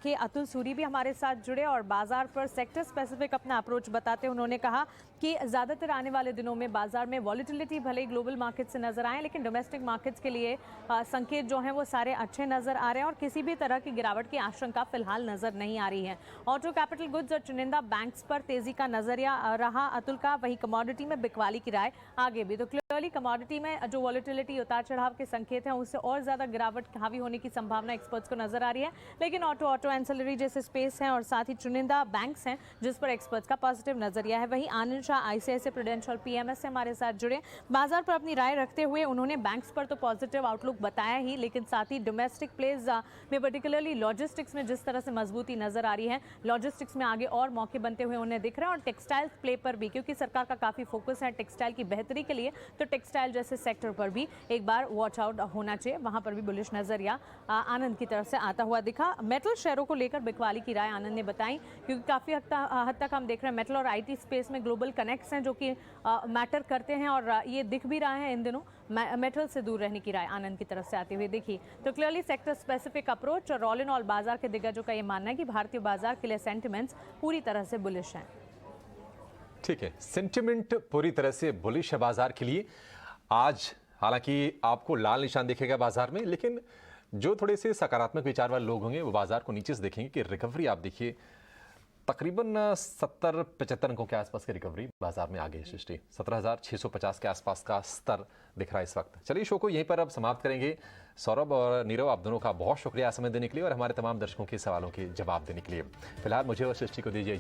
के अतुल सूरी भी हमारे साथ जुड़े और बाजार पर सेक्टर स्पेसिफिक अपना अप्रोच बताते उन्होंने कहा कि ज़्यादातर आने वाले दिनों में बाजार में वॉलिटिलिटी भले ही ग्लोबल मार्केट से नजर आए, लेकिन डोमेस्टिक मार्केट्स के लिए संकेत जो हैं वो सारे अच्छे नजर आ रहे हैं और किसी भी तरह की गिरावट की आशंका फिलहाल नजर नहीं आ रही है. ऑटो, कैपिटल गुड्स और चुनिंदा बैंक्स पर तेजी का नजरिया रहा अतुल का. वही कमोडिटी में बिकवाली की राय आगे भी. तो क्लियरली कमोडिटी में जो वॉलिटिलिटी, उतार चढ़ाव के संकेत हैं, उससे और ज्यादा गिरावट हावी होने की संभावना एक्सपर्ट्स को नजर आ रही है. लेकिन ऑटो एंसिलरी जैसे स्पेस हैं और साथ ही चुनिंदा बैंक्स हैं जिस पर एक्सपर्ट्स का पॉजिटिव नजरिया है. वहीं आनंद शाह ICICI प्रूडेंशियल PMS से हमारे साथ जुड़े. बाजार पर अपनी राय रखते हुए उन्होंने बैंक्स पर तो पॉजिटिव आउटलुक बताया ही, लेकिन साथ ही डोमेस्टिक प्लेज में पर्टिकुलरली लॉजिस्टिक्स में जिस तरह से मजबूती नजर आ रही है, लॉजिस्टिक्स में आगे और मौके बनते हुए उन्हें दिख रहे हैं. और टेक्सटाइल प्ले पर भी, क्योंकि सरकार का काफी फोकस है टेक्सटाइल की बेहतरी के लिए, तो टेक्सटाइल जैसे सेक्टर पर भी एक बार वॉच आउट होना चाहिए. वहां पर भी बुलिश नजरिया आनंद की तरफ से आता हुआ दिखा. मेटल शेयरों को लेकर बिकवाली की राय आनंद ने बताई, क्योंकि काफी हद तक हम देख रहे हैं मेटल और IT स्पेस में ग्लोबल कनेक्ट्स हैं जो कि मैटर करते हैं और ये दिख भी रहा है इन दिनों. मेटल से दूर रहने की राय आनंद की तरफ से आती हुई दिखी. तो क्लियरली सेक्टर स्पेसिफिक अप्रोच और ऑल इन ऑल बाजार के दिग्गजों का ये मानना है कि भारतीय बाजार के लिए सेंटिमेंट्स पूरी तरह से बुलिश हैं. ठीक है, सेंटिमेंट पूरी तरह से बुलिश है बाजार के लिए आज। हालांकि आपको लाल निशान दिखेगा बाजार में, लेकिन जो थोड़े से सकारात्मक विचार वाले लोग होंगे वो बाजार को नीचे से देखेंगे कि रिकवरी आप देखिए तकरीबन 70-75 अंकों के आसपास की रिकवरी बाजार में आ गई है। सृष्टि 17,650 के आसपास का स्तर दिख रहा है इस वक्त। चलिए शो को यहीं पर अब समाप्त करेंगे। सौरभ और नीरव, आप दोनों का बहुत शुक्रिया समय देने के लिए और हमारे तमाम दर्शकों के सवालों के जवाब देने के लिए। फिलहाल मुझे और सृष्टि को दीजिए